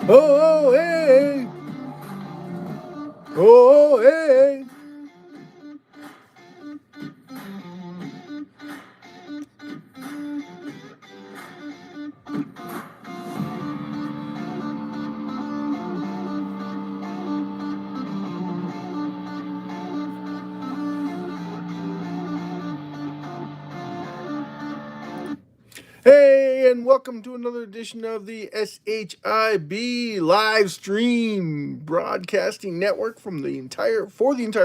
Oh, hey. Oh, hey. Hey, and welcome to another edition of the SHIB live stream broadcasting network for the entire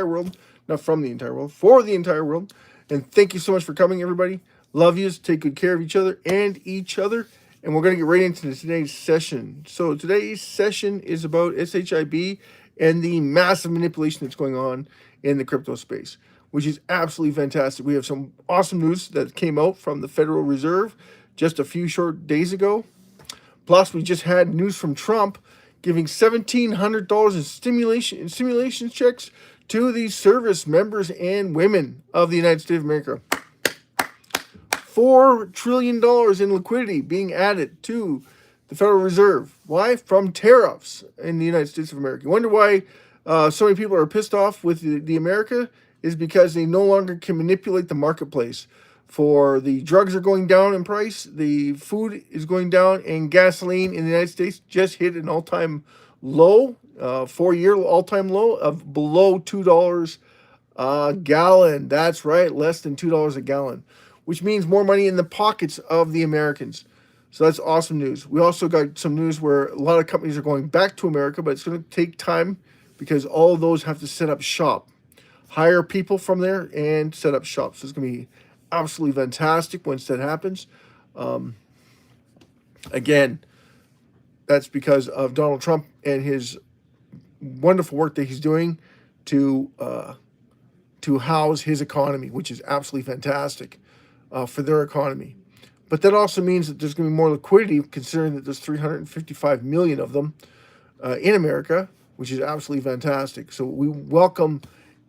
world, not from the entire world, for the entire world. And thank you so much for coming, everybody. Love yous. Take good care of each other and each other. And we're going to get right into today's session. So today's session is about SHIB and the massive manipulation that's going on in the crypto space, which is absolutely fantastic. We have some awesome news that came out from the Federal Reserve just a few short days ago. Plus, we just had news from Trump giving $1,700 in stimulation checks to the service members and women of the United States of America. $4 trillion in liquidity being added to the Federal Reserve. Why? From tariffs in the United States of America. You wonder why so many people are pissed off with the America is because they no longer can manipulate the marketplace. For the drugs are going down in price, the food is going down, and gasoline in the United States just hit an all-time low, 4-year all-time low of below $2 a gallon. That's right, less than $2 a gallon, which means more money in the pockets of the Americans. So that's awesome news. We also got some news where a lot of companies are going back to America, but it's going to take time because all of those have to set up shop, hire people from there, and set up shop. So it's going to be absolutely fantastic once that happens. Again, that's because of Donald Trump and his wonderful work that he's doing to house his economy, which is absolutely fantastic for their economy. But that also means that there's going to be more liquidity, considering that there's 355 million of them in America, which is absolutely fantastic. So we welcome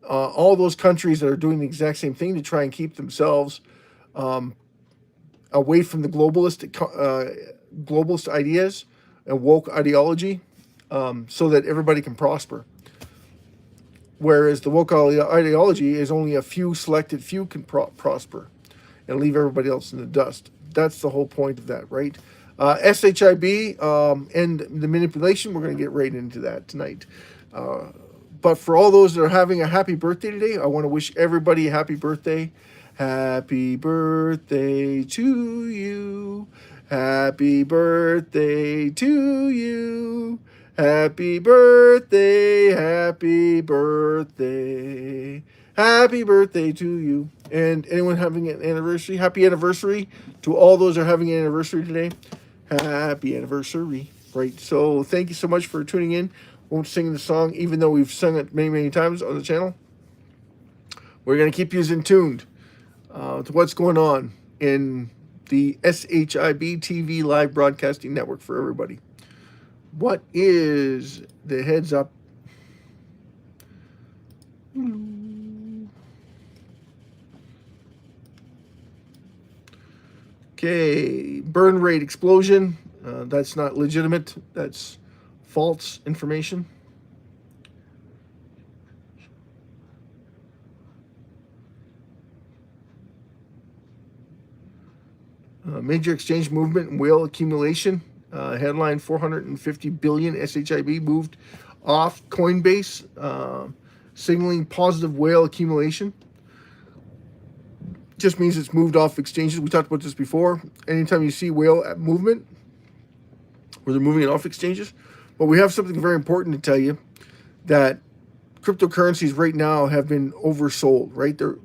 all those countries that are doing the exact same thing to try and keep themselves away from the globalist ideas and woke ideology, so that everybody can prosper. Whereas the woke ideology is only a few selected few can prosper and leave everybody else in the dust. That's the whole point of that, right? SHIB and the manipulation, we're going to get right into that tonight. But for all those that are having a happy birthday today, I want to wish everybody a happy birthday. Happy birthday to you. Happy birthday to you. Happy birthday, happy birthday. Happy birthday to you. And anyone having an anniversary, happy anniversary to all those that are having an anniversary today. Happy anniversary. Right. So thank you so much for tuning in. Won't sing the song, even though we've sung it many, many times on the channel. We're going to keep you in tuned to what's going on in the SHIB TV live broadcasting network for everybody. What is the heads up? Okay, burn rate explosion. That's not legitimate. That's false information. Major exchange movement and whale accumulation. Headline 450 billion SHIB moved off Coinbase, signaling positive whale accumulation. Just means it's moved off exchanges. We talked about this before. Anytime you see whale movement, where they're moving it off exchanges. But we have something very important to tell you, that cryptocurrencies right now have been oversold, right? They're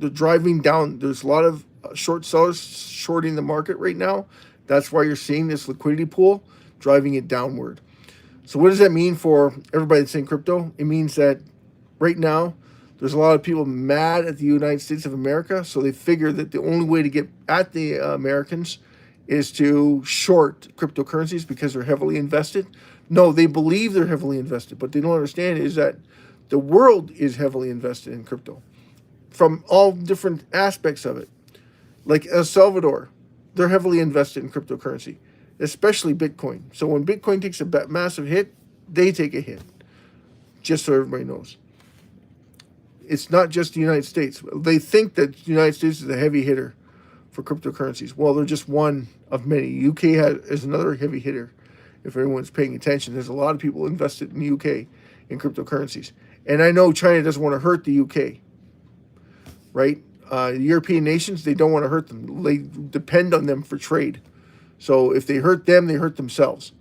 driving down. There's a lot of short sellers shorting the market right now. That's why you're seeing this liquidity pool driving it downward. So what does that mean for everybody that's in crypto? It means that right now there's a lot of people mad at the United States of America, so they figure that the only way to get at the Americans is to short cryptocurrencies because they're heavily invested. No, they believe they're heavily invested, but they don't understand is that the world is heavily invested in crypto from all different aspects of it. Like El Salvador, they're heavily invested in cryptocurrency. especially Bitcoin. So when Bitcoin takes a massive hit, they take a hit. Just so everybody knows. It's not just the United States. They think that the United States is a heavy hitter for cryptocurrencies. Well, they're just one of many. UK is another heavy hitter. If everyone's paying attention, there's a lot of people invested in the UK in cryptocurrencies. And I know China doesn't want to hurt the UK, right? The European nations, they don't want to hurt them. They depend on them for trade. So if they hurt them, they hurt themselves.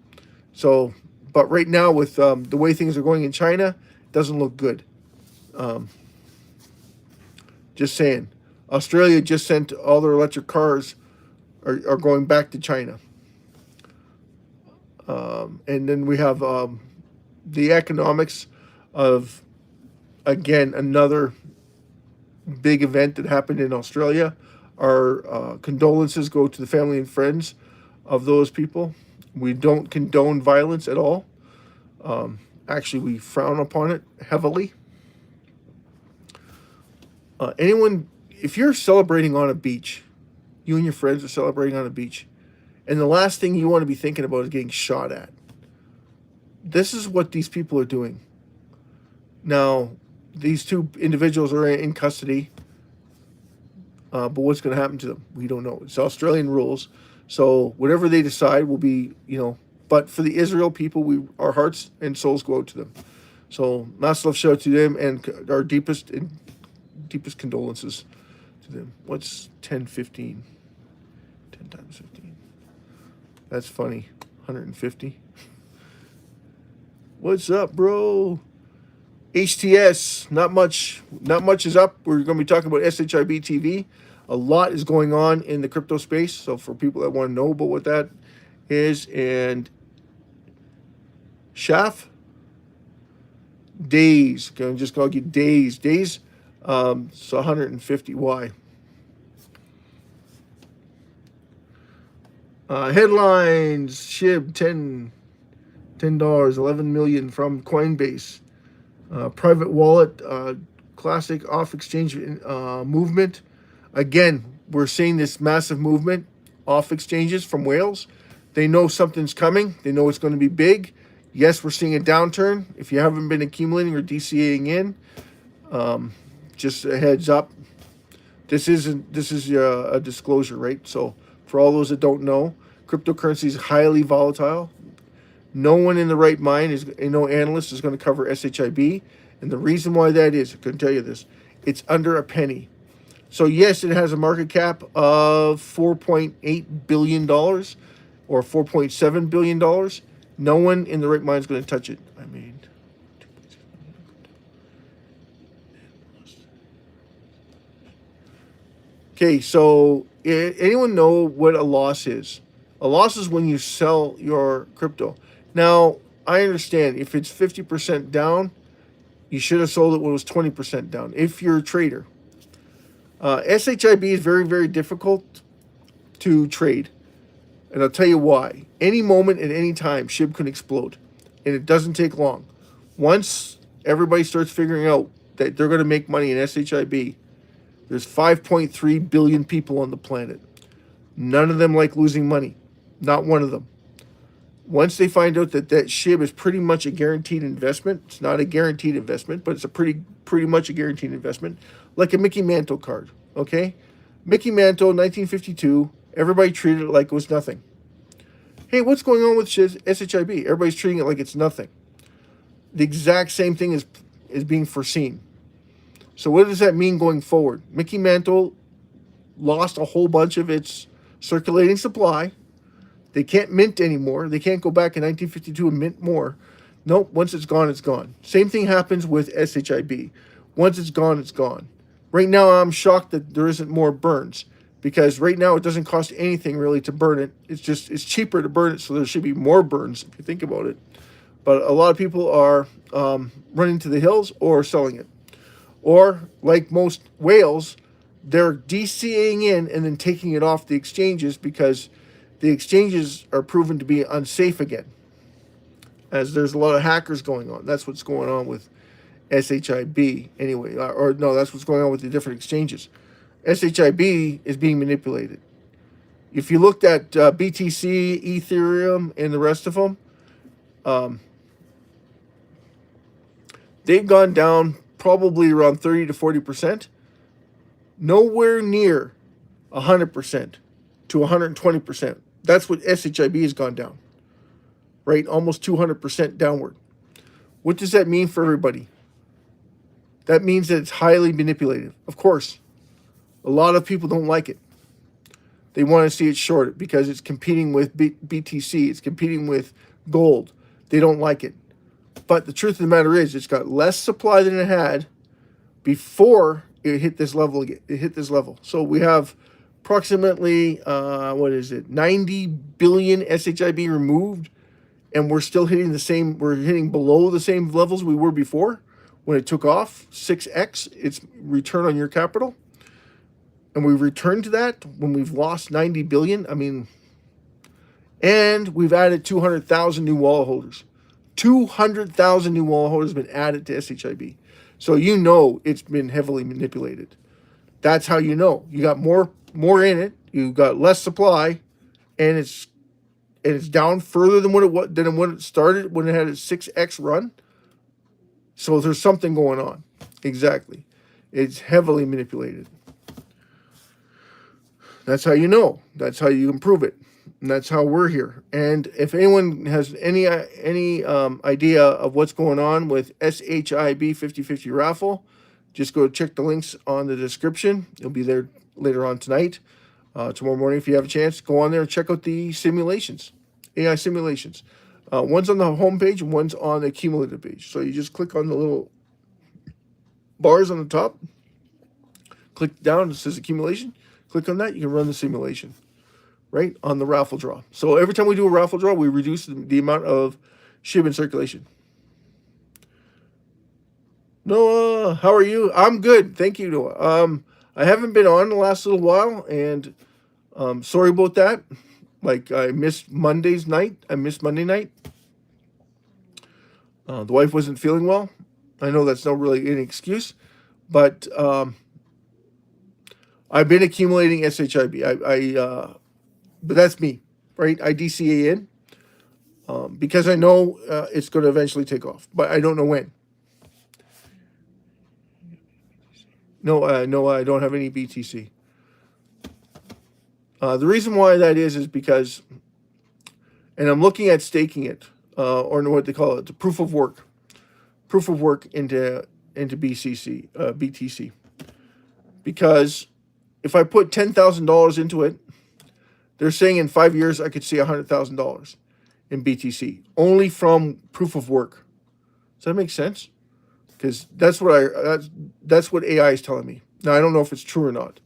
So, but right now with the way things are going in China, it doesn't look good. Just saying. Australia just sent all their electric cars are going back to China. And then we have the economics of, again, another big event that happened in Australia. Our condolences go to the family and friends of those people. We don't condone violence at all. Actually, we frown upon it heavily. Anyone, if you're celebrating on a beach, you and your friends are celebrating on a beach, and the last thing you want to be thinking about is getting shot at. This is what these people are doing. Now, these two individuals are in custody, but what's going to happen to them? We don't know. It's Australian rules, so whatever they decide will be, but for the Israel people, our hearts and souls go out to them. So, massive shout out to them, and our deepest condolences to them. What's 1015? 10 times 15. That's funny. 150. What's up, bro? HTS, not much is up. We're going to be talking about SHIB TV. A lot is going on in the crypto space. So for people that want to know about what that is, and Shaf, days. I'm just going to get days. So 150. Why? Headlines: SHIB $10, 11 million from Coinbase. Private wallet, classic off exchange movement. Again, we're seeing this massive movement off exchanges from whales. They know something's coming. They know it's going to be big. Yes, we're seeing a downturn. If you haven't been accumulating or DCAing in, just a heads up. This is a disclosure, right? So for all those that don't know, cryptocurrency is highly volatile. No one in the right mind no analyst is going to cover SHIB. And the reason why that is, I couldn't tell you this, it's under a penny. So yes, it has a market cap of $4.8 billion or $4.7 billion. No one in the right mind is going to touch it. I mean, okay, so anyone know what a loss is? A loss is when you sell your crypto. Now, I understand if it's 50% down, you should have sold it when it was 20% down, if you're a trader. SHIB is very, very difficult to trade. And I'll tell you why. Any moment at any time, SHIB can explode. And it doesn't take long. Once everybody starts figuring out that they're going to make money in SHIB, there's 5.3 billion people on the planet. None of them like losing money. Not one of them. Once they find out that SHIB is pretty much a guaranteed investment, it's not a guaranteed investment, but it's a pretty much a guaranteed investment, like a Mickey Mantle card, okay? Mickey Mantle, 1952, everybody treated it like it was nothing. Hey, what's going on with SHIB? Everybody's treating it like it's nothing. The exact same thing is being foreseen. So what does that mean going forward? Mickey Mantle lost a whole bunch of its circulating supply. They can't mint anymore. They can't go back in 1952 and mint more. Nope, once it's gone, it's gone. Same thing happens with SHIB. Once it's gone, it's gone. Right now, I'm shocked that there isn't more burns, because right now it doesn't cost anything really to burn it. It's cheaper to burn it, so there should be more burns if you think about it. But a lot of people are running to the hills or selling it. Or, like most whales, they're DCAing in and then taking it off the exchanges because the exchanges are proven to be unsafe again, as there's a lot of hackers going on. That's what's going on with SHIB anyway. Or no, that's what's going on with the different exchanges. SHIB is being manipulated. If you looked at BTC, Ethereum, and the rest of them, they've gone down probably around 30 to 40%, nowhere near 100% to 120%. That's what SHIB has gone down, right? Almost 200% downward. What does that mean for everybody? That means that it's highly manipulative. Of course, a lot of people don't like it. They want to see it shorted because it's competing with BTC. It's competing with gold. They don't like it. But the truth of the matter is, it's got less supply than it had before it hit this level again. It hit this level. So we have approximately, 90 billion SHIB removed, and we're still hitting the same, we're hitting below the same levels we were before when it took off, 6x its return on your capital. And we returned to that when we've lost 90 billion. I mean, and we've added 200,000 new wallet holders. 200,000 new wallet holders have been added to SHIB. So you know it's been heavily manipulated. That's how you know. You got more in it. You got less supply, and it's down further than when it started, when it had a 6x run. So there's something going on. Exactly. It's heavily manipulated. That's how you know. That's how you improve it. And that's how we're here. And if anyone has any idea of what's going on with SHIB 50/50 raffle, just go check the links on the description. It'll be there later on tonight. Tomorrow morning, if you have a chance, go on there and check out the simulations, AI simulations. One's on the home page and one's on the cumulative page. So you just click on the little bars on the top, click down, it says accumulation. Click on that, you can run the simulation, right, on the raffle draw. So every time we do a raffle draw, we reduce the amount of SHIB in circulation. Noah, how are you? I'm good. Thank you, Noah. I haven't been on the last little while, and sorry about that. Like, I missed Monday night. The wife wasn't feeling well. I know that's not really an excuse, but I've been accumulating SHIB. But that's me, right? I DCA in because I know it's going to eventually take off, but I don't know when. No, I don't have any BTC. The reason why that is because, and I'm looking at staking it, or what they call it, the proof of work into BTC, because if I put $10,000 into it, they're saying in 5 years I could see $100,000 in BTC only from proof of work. Does that make sense? Because that's what AI is telling me. Now I don't know if it's true or not,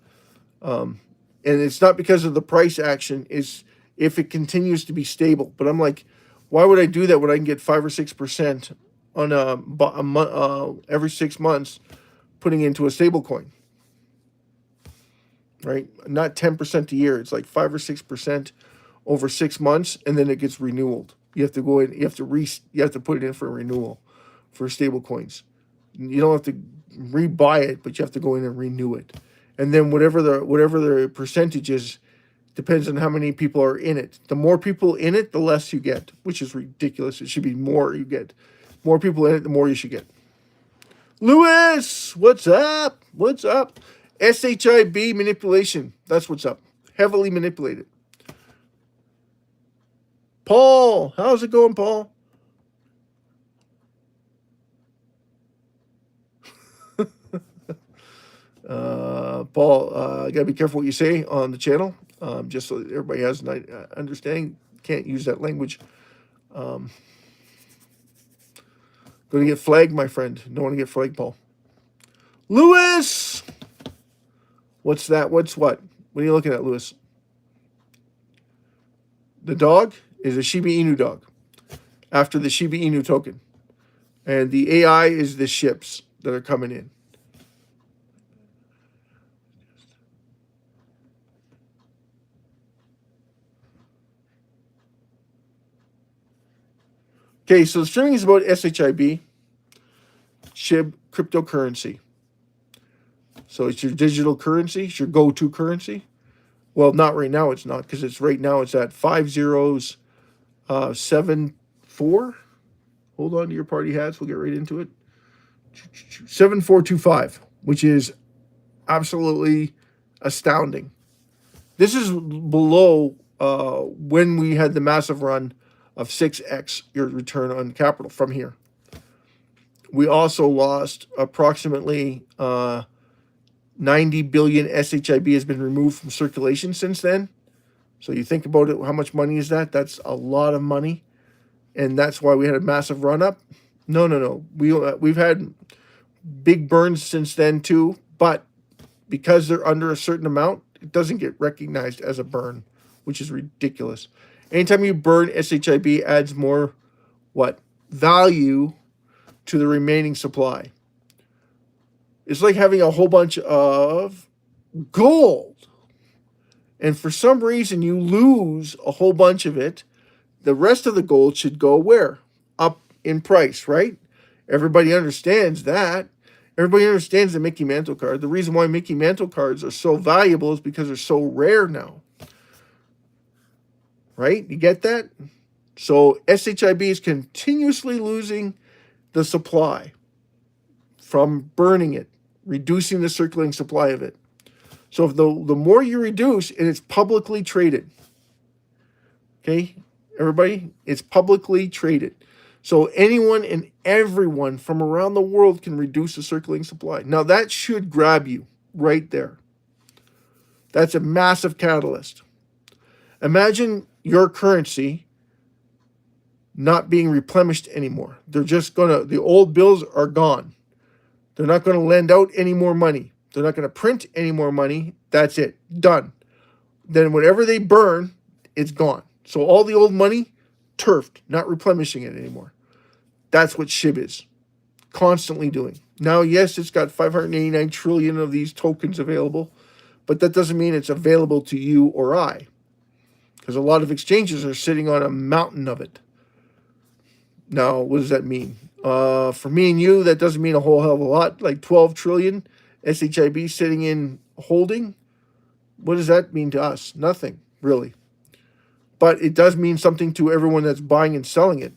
and it's not because of the price action. Is if it continues to be stable. But I'm like, why would I do that when I can get 5 or 6% on every 6 months, putting into a stable coin? Right, not 10% a year. It's like 5 or 6% over 6 months, and then it gets renewed. You have to go in. You have to put it in for a renewal for stable coins. You don't have to rebuy it, but you have to go in and renew it. And then whatever the percentage is, depends on how many people are in it. The more people in it, the less you get, which is ridiculous. It should be more you get. More people in it, the more you should get. Lewis, what's up? What's up? SHIB manipulation. That's what's up. Heavily manipulated. Paul, how's it going, Paul? Paul, you gotta be careful what you say on the channel, just so that everybody has an understanding. Can't use that language. Going to get flagged, my friend. Don't want to get flagged, Paul. Lewis! What's that? What's what? What are you looking at, Lewis? The dog is a Shiba Inu dog, after the Shiba Inu token. And the AI is the ships that are coming in. Okay, so the streaming is about SHIB, SHIB cryptocurrency. So it's your digital currency, it's your go-to currency. Well, not right now. It's not, because it's right now. It's at 5074. Hold on to your party hats. We'll get right into it. 7425, which is absolutely astounding. This is below when we had the massive run of 6x your return on capital from here. We also lost approximately 90 billion SHIB has been removed from circulation since then. So you think about it, how much money is that? That's a lot of money. And that's why we had a massive run up. No. We've had big burns since then too, but because they're under a certain amount, it doesn't get recognized as a burn, which is ridiculous. Anytime you burn, SHIB adds more value to the remaining supply. It's like having a whole bunch of gold, and for some reason you lose a whole bunch of it. The rest of the gold should go where? Up in price, right? Everybody understands that. Everybody understands the Mickey Mantle card. The reason why Mickey Mantle cards are so valuable is because they're so rare now. Right? You get that? So SHIB is continuously losing the supply from burning it, reducing the circulating supply of it. So if the more you reduce, and it's publicly traded. Okay, everybody, it's publicly traded. So anyone and everyone from around the world can reduce the circulating supply. Now that should grab you right there. That's a massive catalyst. Imagine your currency not being replenished anymore. They're just the old bills are gone. They're not going to lend out any more money. They're not going to print any more money. That's it. Done. Then whatever they burn, it's gone. So all the old money, turfed, not replenishing it anymore. That's what SHIB is constantly doing. Now, yes, it's got 589 trillion of these tokens available, but that doesn't mean it's available to you or I, because a lot of exchanges are sitting on a mountain of it. Now, what does that mean? For me and you, that doesn't mean a whole hell of a lot. Like 12 trillion SHIB sitting in holding. What does that mean to us? Nothing, really. But it does mean something to everyone that's buying and selling it.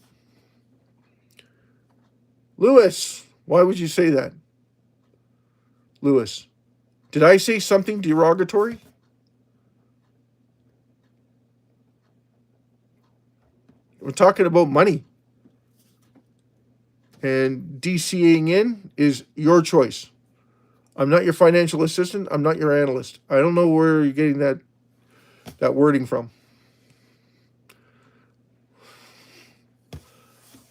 Lewis, why would you say that? Lewis, did I say something derogatory? We're talking about money. And DCing in is your choice. I'm not your financial assistant. I'm not your analyst. I don't know where you're getting that wording from.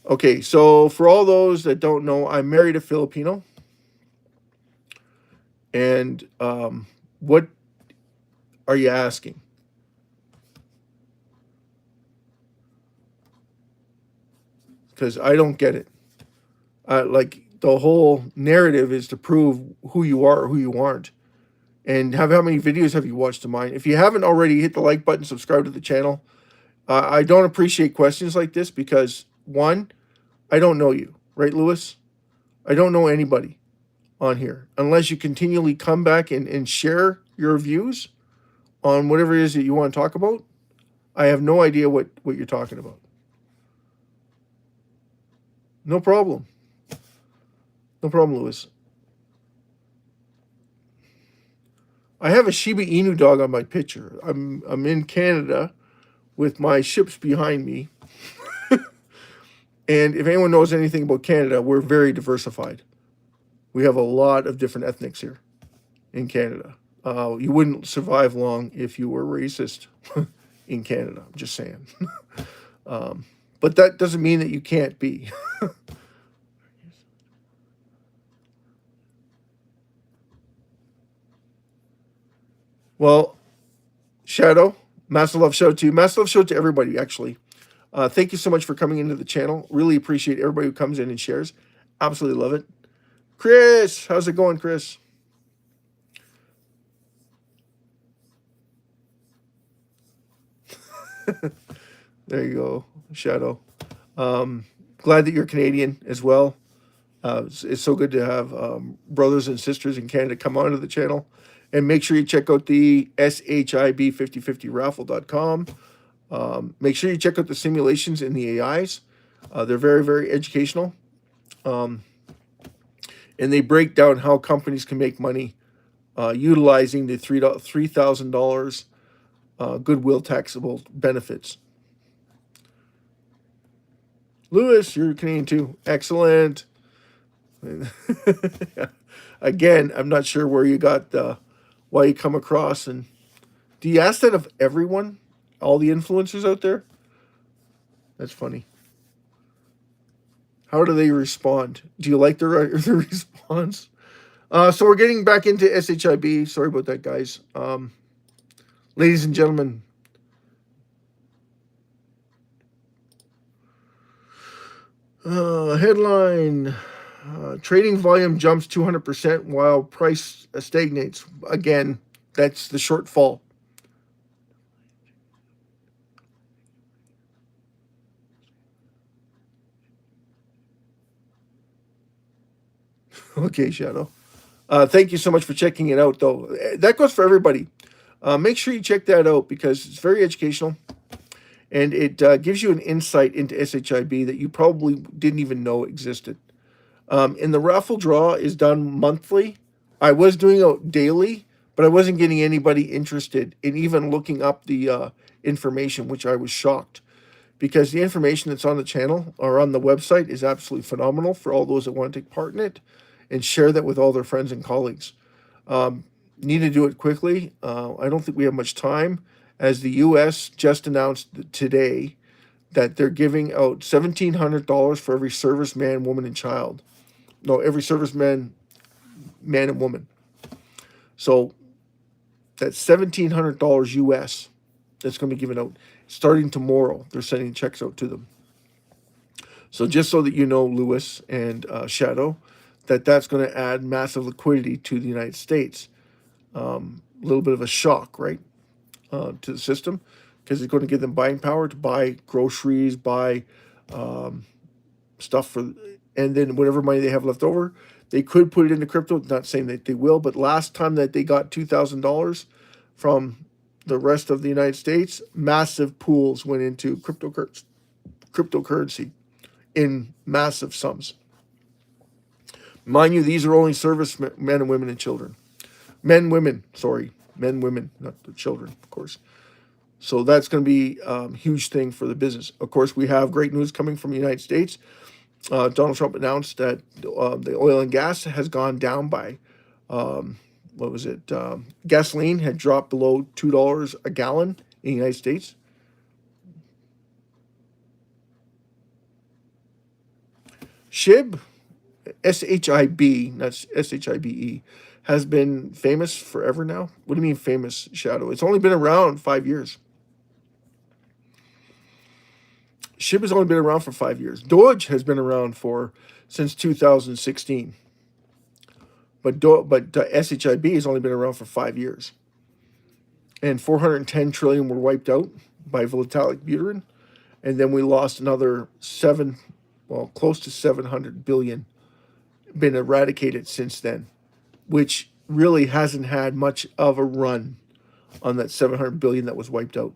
Okay, so for all those that don't know, I married a Filipino. And what are you asking? Because I don't get it. Like the whole narrative is to prove who you are or who you aren't. And how many videos have you watched of mine? If you haven't already, hit the like button, subscribe to the channel. I don't appreciate questions like this because, one, I don't know you, right, Lewis? I don't know anybody on here unless you continually come back and share your views on whatever it is that you want to talk about. I have no idea what you're talking about. No problem. No problem, Lewis. I have a Shiba Inu dog on my picture. I'm in Canada with my ships behind me. And if anyone knows anything about Canada, we're very diversified. We have a lot of different ethnics here in Canada. You wouldn't survive long if you were racist in Canada. I'm just saying. But that doesn't mean that you can't be. Well, Shadow, massive love show to you. Massive love show to everybody, actually. Thank you so much for coming into the channel. Really appreciate everybody who comes in and shares. Absolutely love it. Chris, how's it going, Chris? There you go, Shadow. Glad that you're Canadian as well. It's so good to have brothers and sisters in Canada come onto the channel And make sure you check out the SHIB 5050 raffle.com. Make sure you check out the simulations in the AIs. They're very, very educational. And they break down how companies can make money utilizing the $3,000 goodwill taxable benefits. Lewis, you're Canadian too. Excellent. Again, I'm not sure where you got why you come across. And do you ask that of everyone? All the influencers out there? That's funny. How do they respond? Do you like their response? So we're getting back into SHIB. Sorry about that, guys. Ladies and gentlemen, headline, trading volume jumps 200% while price stagnates. Again, that's the shortfall. Okay, Shadow. Thank you so much for checking it out, though. That goes for everybody. Make sure you check that out because it's very educational. And it gives you an insight into SHIB that you probably didn't even know existed. And the raffle draw is done monthly. I was doing it daily, but I wasn't getting anybody interested in even looking up the information, which I was shocked. Because the information that's on the channel or on the website is absolutely phenomenal for all those that want to take part in it and share that with all their friends and colleagues. Need to do it quickly. I don't think we have much time, as the U.S. just announced today that they're giving out $1,700 for every serviceman, woman, and child. No, every serviceman, man, and woman. So that's $1,700 U.S. that's going to be given out. Starting tomorrow, they're sending checks out to them. So just so that you know, Lewis and Shadow, that's going to add massive liquidity to the United States. A little bit of a shock, right, to the system, because it's going to give them buying power to buy groceries, buy stuff for, and then whatever money they have left over, they could put it into crypto. Not saying that they will, but last time that they got $2,000 from the rest of the United States, massive pools went into cryptocurrency in massive sums. Mind you, these are only service men and women and children. Men, women, not the children, of course. So that's going to be a huge thing for the business. Of course, we have great news coming from the United States. Donald Trump announced that the oil and gas has gone down by, gasoline had dropped below $2 a gallon in the United States. SHIB, SHIB, not SHIBE, has been famous forever now. What do you mean famous, Shadow? It's only been around 5 years. SHIB has only been around for 5 years. Doge has been around since 2016. But SHIB has only been around for 5 years. And 410 trillion were wiped out by Vitalik Buterin. And then we lost another close to 700 billion been eradicated since then, which really hasn't had much of a run on that 700 billion that was wiped out.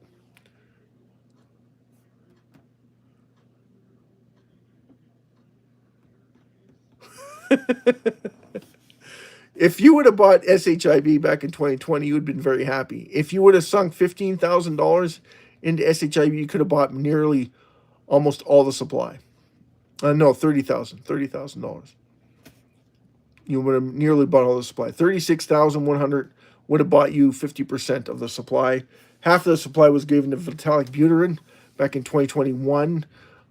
If you would have bought SHIB back in 2020, you would have been very happy. If you would have sunk $15,000 into SHIB, you could have bought nearly almost all the supply. No, $30,000. You would have nearly bought all the supply. 36,100 would have bought you 50% of the supply. Half of the supply was given to Vitalik Buterin back in 2021.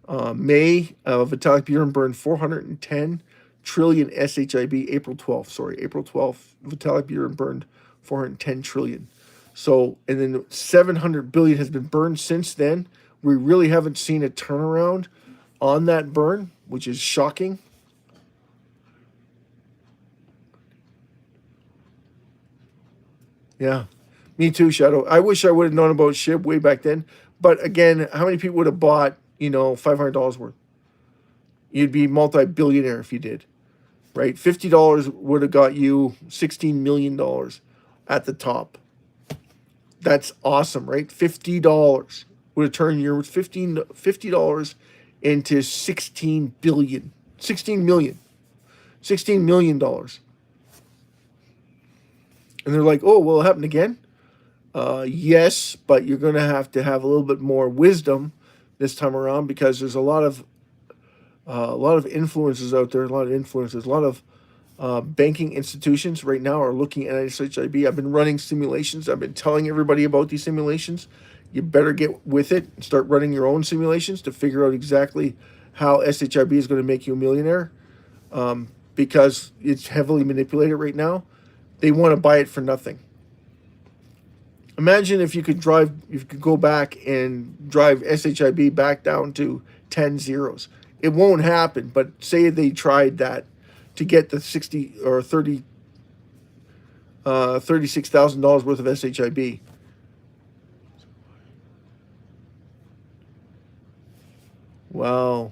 Vitalik Buterin burned 410 trillion SHIB. April 12th, Vitalik Buterin burned 410 trillion. So, and then 700 billion has been burned since then. We really haven't seen a turnaround on that burn, which is shocking. Yeah, me too, Shadow. I wish I would have known about SHIB way back then. But again, how many people would have bought, $500 worth? You'd be multi-billionaire if you did, right? $50 would have got you $16 million at the top. That's awesome, right? $50 would have turned your $50 into 16 billion, 16 million, $16 million. And they're like, oh, will it happen again? Yes, but you're going to have a little bit more wisdom this time around, because there's a lot of influences out there, a lot of banking institutions right now are looking at SHIB. I've been running simulations. I've been telling everybody about these simulations. You better get with it and start running your own simulations to figure out exactly how SHIB is going to make you a millionaire, because it's heavily manipulated right now. They want to buy it for nothing. Imagine if you could go back and drive SHIB back down to 10 zeros. It won't happen, but say they tried that to get the 60 or 30, $36,000 worth of SHIB. Wow.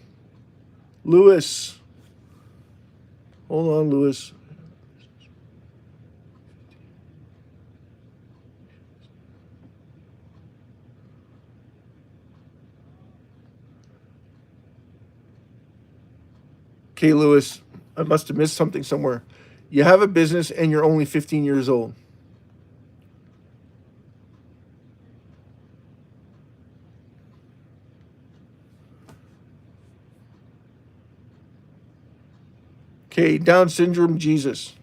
Lewis. Hold on, Lewis. Okay, Lewis, I must have missed something somewhere. You have a business and you're only 15 years old. Okay, Down syndrome, Jesus.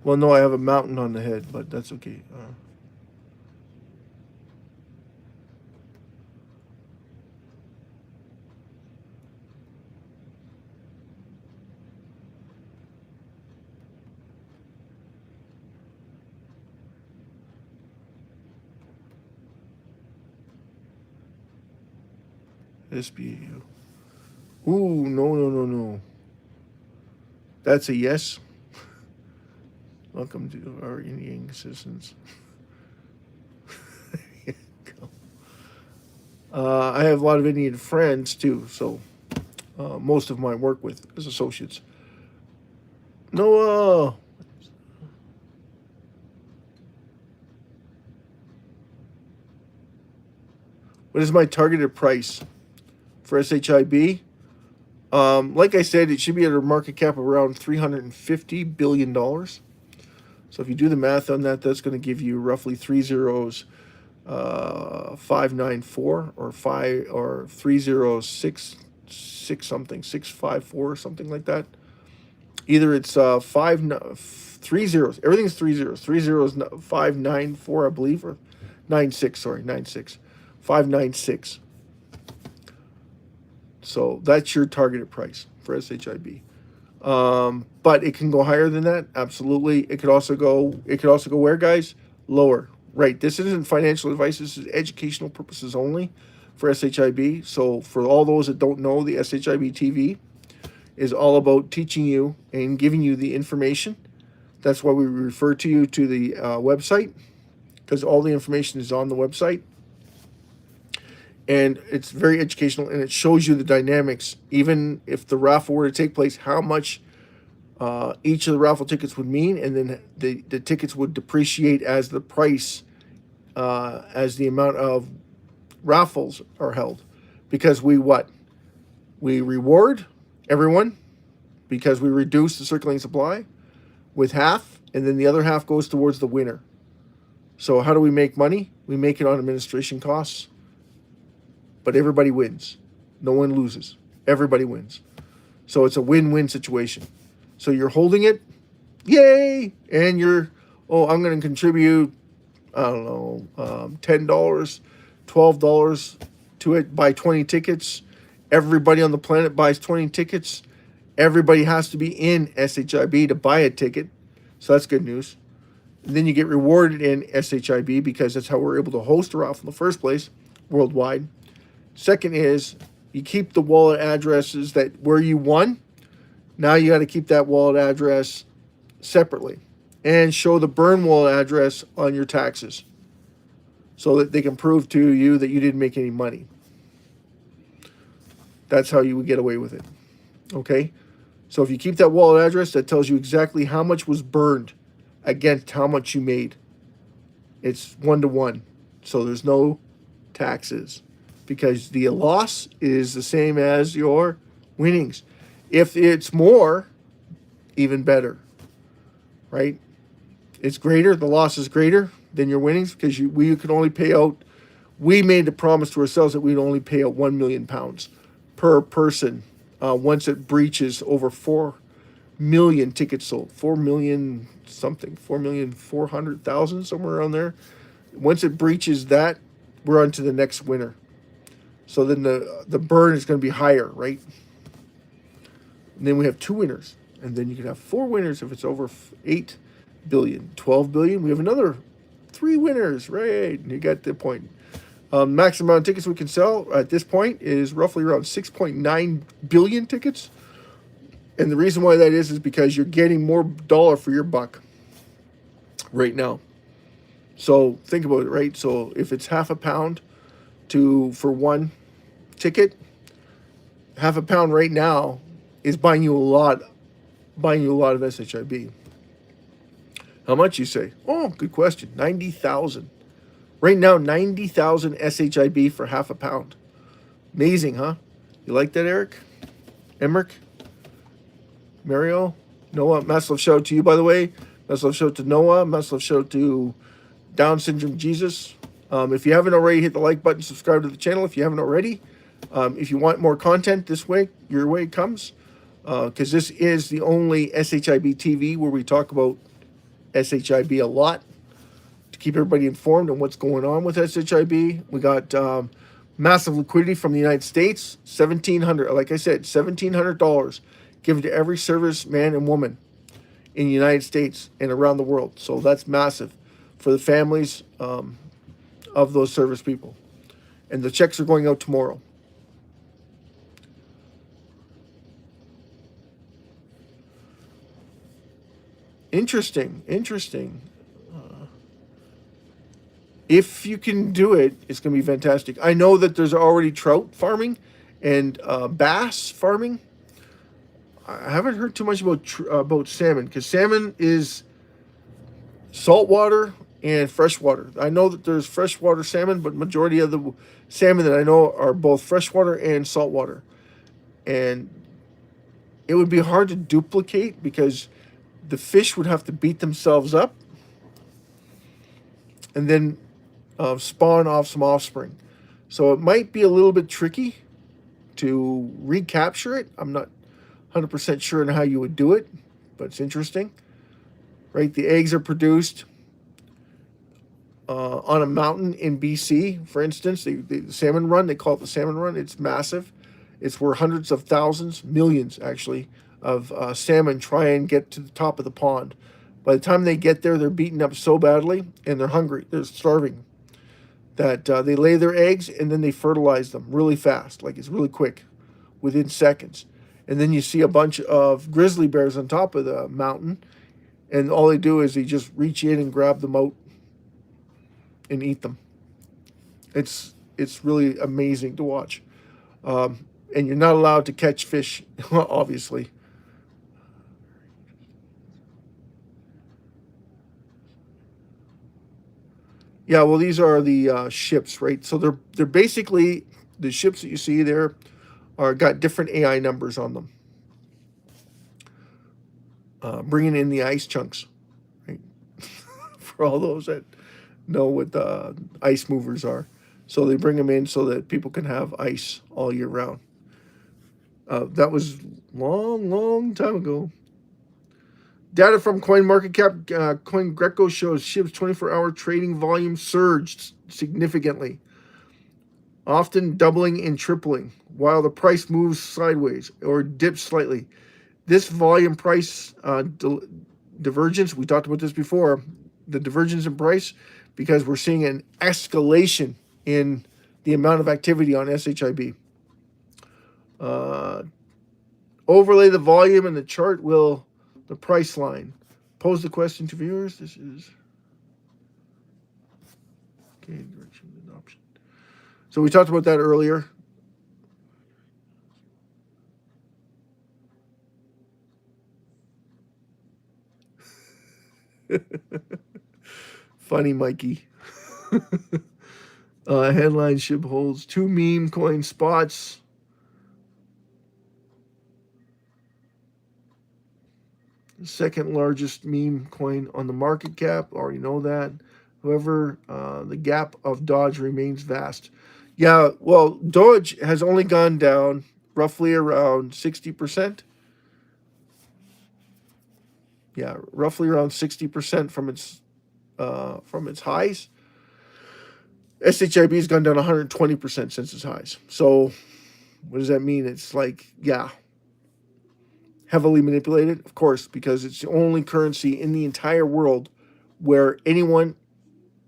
Well, no, I have a mountain on the head, but that's okay. SBAU. Ooh, no. That's a yes. Welcome to our Indian citizens. There you go. I have a lot of Indian friends too, so most of my work with as associates. Noah. What is my targeted price for SHIB? Like I said, it should be at a market cap of around $350 billion. So if you do the math on that, that's going to give you roughly 3 zeros, 594 or 3066 something, 654 or something like that. Either it's 3 zeros. Everything's 3 zeros. 3 zeros 594, I believe, or 96. Sorry, 96, 596. So that's your targeted price for SHIB. But it can go higher than that. Absolutely. It could also go where, guys? Lower. Right. This isn't financial advice. This is educational purposes only for SHIB. So for all those that don't know, the SHIB TV is all about teaching you and giving you the information. That's why we refer to you to the website, because all the information is on the website. And it's very educational, and it shows you the dynamics. Even if the raffle were to take place, how much each of the raffle tickets would mean, and then the tickets would depreciate as the price, as the amount of raffles are held. Because we reward everyone, because we reduce the circulating supply with half, and then the other half goes towards the winner. So how do we make money? We make it on administration costs. But everybody wins. No one loses. Everybody wins. So it's a win-win situation. So you're holding it, yay! And I'm going to contribute, I don't know, $10, $12 to it, buy 20 tickets. Everybody on the planet buys 20 tickets. Everybody has to be in SHIB to buy a ticket. So that's good news. And then you get rewarded in SHIB, because that's how we're able to host a raffle in the first place, worldwide. Second is you keep the wallet addresses where you won. Now you got to keep that wallet address separately and show the burn wallet address on your taxes so that they can prove to you that you didn't make any money. That's how you would get away with it. Okay, so if you keep that wallet address, that tells you exactly how much was burned against how much you made. It's 1-to-1, so there's no taxes because the loss is the same as your winnings. If it's more, even better, right? It's greater, the loss is greater than your winnings because we could only pay out. We made the promise to ourselves that we'd only pay out £1 million per person once it breaches over 4 million tickets sold. 4 million something, 4,400,000, somewhere around there. Once it breaches that, we're on to the next winner. So then the burn is going to be higher, right? And then we have 2 winners. And then you can have 4 winners if it's over 8 billion. 12 billion, we have another 3 winners, right? And you got the point. Maximum amount of tickets we can sell at this point is roughly around 6.9 billion tickets. And the reason why that is because you're getting more dollar for your buck right now. So think about it, right? So if it's half a pound for one ticket, half a pound right now is buying you a lot of SHIB. How much, you say? Oh, good question. 90,000. Right now, 90,000 SHIB for half a pound. Amazing, huh? You like that, Eric? Emmerich? Mario? Noah? Massive shout out to you, by the way. Massive shout out to Noah. Massive shout out to Down Syndrome Jesus. If you haven't already, hit the like button, subscribe to the channel if you haven't already. If you want more content this way, your way comes. Because this is the only SHIB TV where we talk about SHIB a lot to keep everybody informed on what's going on with SHIB. We got massive liquidity from the United States, $1,700. Like I said, $1,700 given to every serviceman and woman in the United States and around the world. So that's massive for the families of those service people. And the checks are going out tomorrow. Interesting. If you can do it, it's going to be fantastic. I know that there's already trout farming and bass farming. I haven't heard too much about salmon because salmon is saltwater and freshwater. I know that there's freshwater salmon, but majority of the salmon that I know are both freshwater and saltwater. And it would be hard to duplicate because the fish would have to beat themselves up and then spawn off some offspring. So it might be a little bit tricky to recapture it. I'm not 100% sure on how you would do it, but it's interesting. Right? The eggs are produced on a mountain in BC, for instance. The salmon run, they call it the salmon run. It's massive. It's where hundreds of thousands, millions actually, of salmon try and get to the top of the pond. By the time they get there, they're beaten up so badly and they're hungry. They're starving. That they lay their eggs and then they fertilize them really fast. Like it's really quick, within seconds. And then you see a bunch of grizzly bears on top of the mountain. And all they do is they just reach in and grab them out and eat them. It's really amazing to watch. And you're not allowed to catch fish, obviously. Yeah, well, these are the ships, right? So they're basically the ships that you see there are got different AI numbers on them. Bringing in the ice chunks, right? For all those that know what the ice movers are. So they bring them in so that people can have ice all year round. That was long time ago. Data from CoinMarketCap, CoinGecko shows SHIB's 24-hour trading volume surged significantly, often doubling and tripling, while the price moves sideways or dips slightly. This volume price divergence, we talked about this before, the divergence in price, because we're seeing an escalation in the amount of activity on SHIB. Overlay the volume and the chart will the price line. Pose the question to viewers. This is okay. Direction adoption. So we talked about that earlier. Funny, Mikey. Headline: SHIB holds 2 meme coin spots. Second largest meme coin on the market cap. Already know that. However, the gap of Dodge remains vast. Yeah, well, Dodge has only gone down roughly around 60%. Yeah, roughly around 60% from its highs. SHIB has gone down 120% since its highs. So what does that mean? It's like, yeah, heavily manipulated, of course, because it's the only currency in the entire world where anyone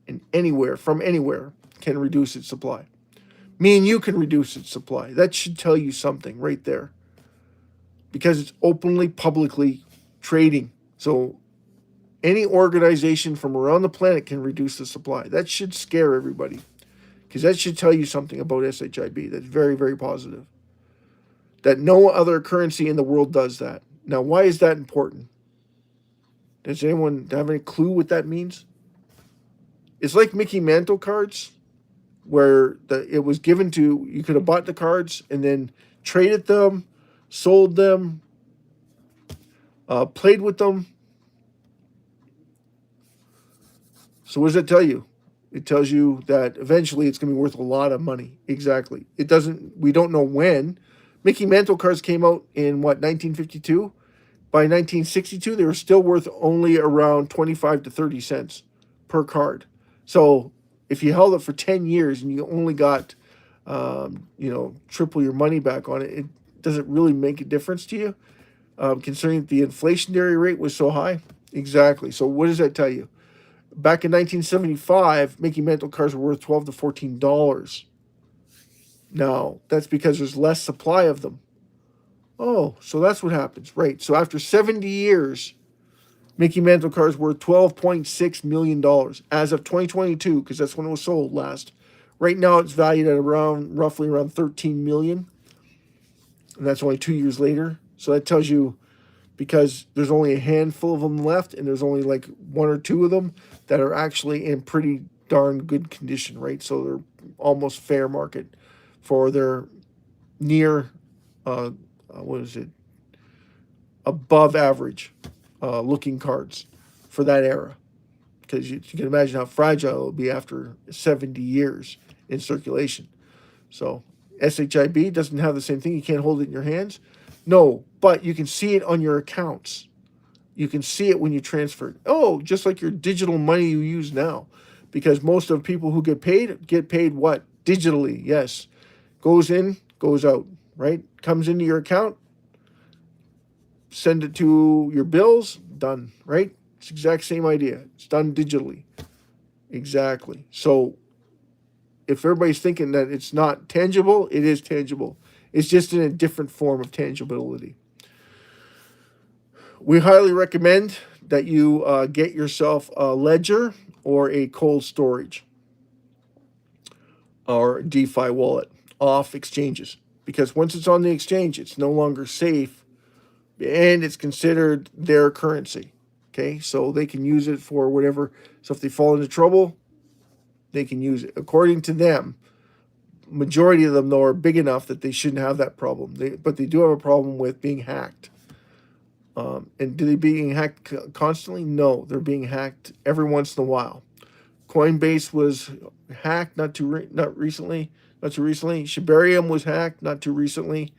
and anywhere from anywhere can reduce its supply. Me and you can reduce its supply. That should tell you something right there, because it's openly, publicly trading. So any organization from around the planet can reduce the supply. That should scare everybody, because that should tell you something about SHIB. That's very, very positive. That no other currency in the world does that. Now, why is that important? Does anyone have any clue what that means? It's like Mickey Mantle cards, where it was given to, you could have bought the cards and then traded them, sold them, played with them. So what does that tell you? It tells you that eventually it's going to be worth a lot of money. Exactly. It doesn't, we don't know when. Mickey Mantle cards came out in what, 1952? By 1962, they were still worth only around 25 to 30 cents per card. So if you held it for 10 years and you only got, triple your money back on it, it doesn't really make a difference to you, considering that the inflationary rate was so high. Exactly. So what does that tell you? Back in 1975, Mickey Mantle cards were worth $12 to $14. Now, that's because there's less supply of them. Oh, so that's what happens. Right. So after 70 years, Mickey Mantle cards were $12.6 million as of 2022, because that's when it was sold last. Right now, it's valued at roughly around 13 million. And that's only 2 years later. So that tells you, because there's only a handful of them left, and there's only like 1 or 2 of them that are actually in pretty darn good condition, right? So they're almost fair market for their near, above average looking cards for that era. Because you can imagine how fragile it will be after 70 years in circulation. So SHIB doesn't have the same thing. You can't hold it in your hands. No, but you can see it on your accounts. You can see it when you transfer it. Oh, just like your digital money you use now. Because most of people who get paid what? Digitally, yes. Goes in, goes out, right? Comes into your account, send it to your bills, done, right? It's the exact same idea. It's done digitally. Exactly. So if everybody's thinking that it's not tangible, it is tangible. It's just in a different form of tangibility. We highly recommend that you get yourself a ledger or a cold storage or DeFi wallet off exchanges, because once it's on the exchange, it's no longer safe and it's considered their currency. Okay, so they can use it for whatever. So if they fall into trouble, they can use it. According to them, majority of them, though, are big enough that they shouldn't have that problem. But they do have a problem with being hacked. And do they being hacked constantly? No, they're being hacked every once in a while. Coinbase was hacked not too recently. Shibarium was hacked not too recently.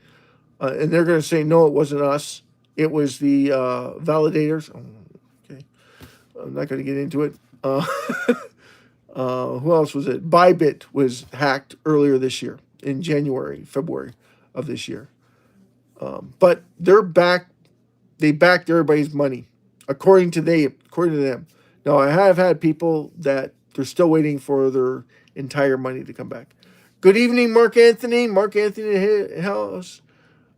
And they're going to say, no, it wasn't us. It was the validators. Oh, okay. I'm not going to get into it. Who else was it? Bybit was hacked earlier this year in February of this year. But they're back. They backed everybody's money, according to them. Now, I have had people that they're still waiting for their entire money to come back. Good evening, Mark Anthony. Mark Anthony House.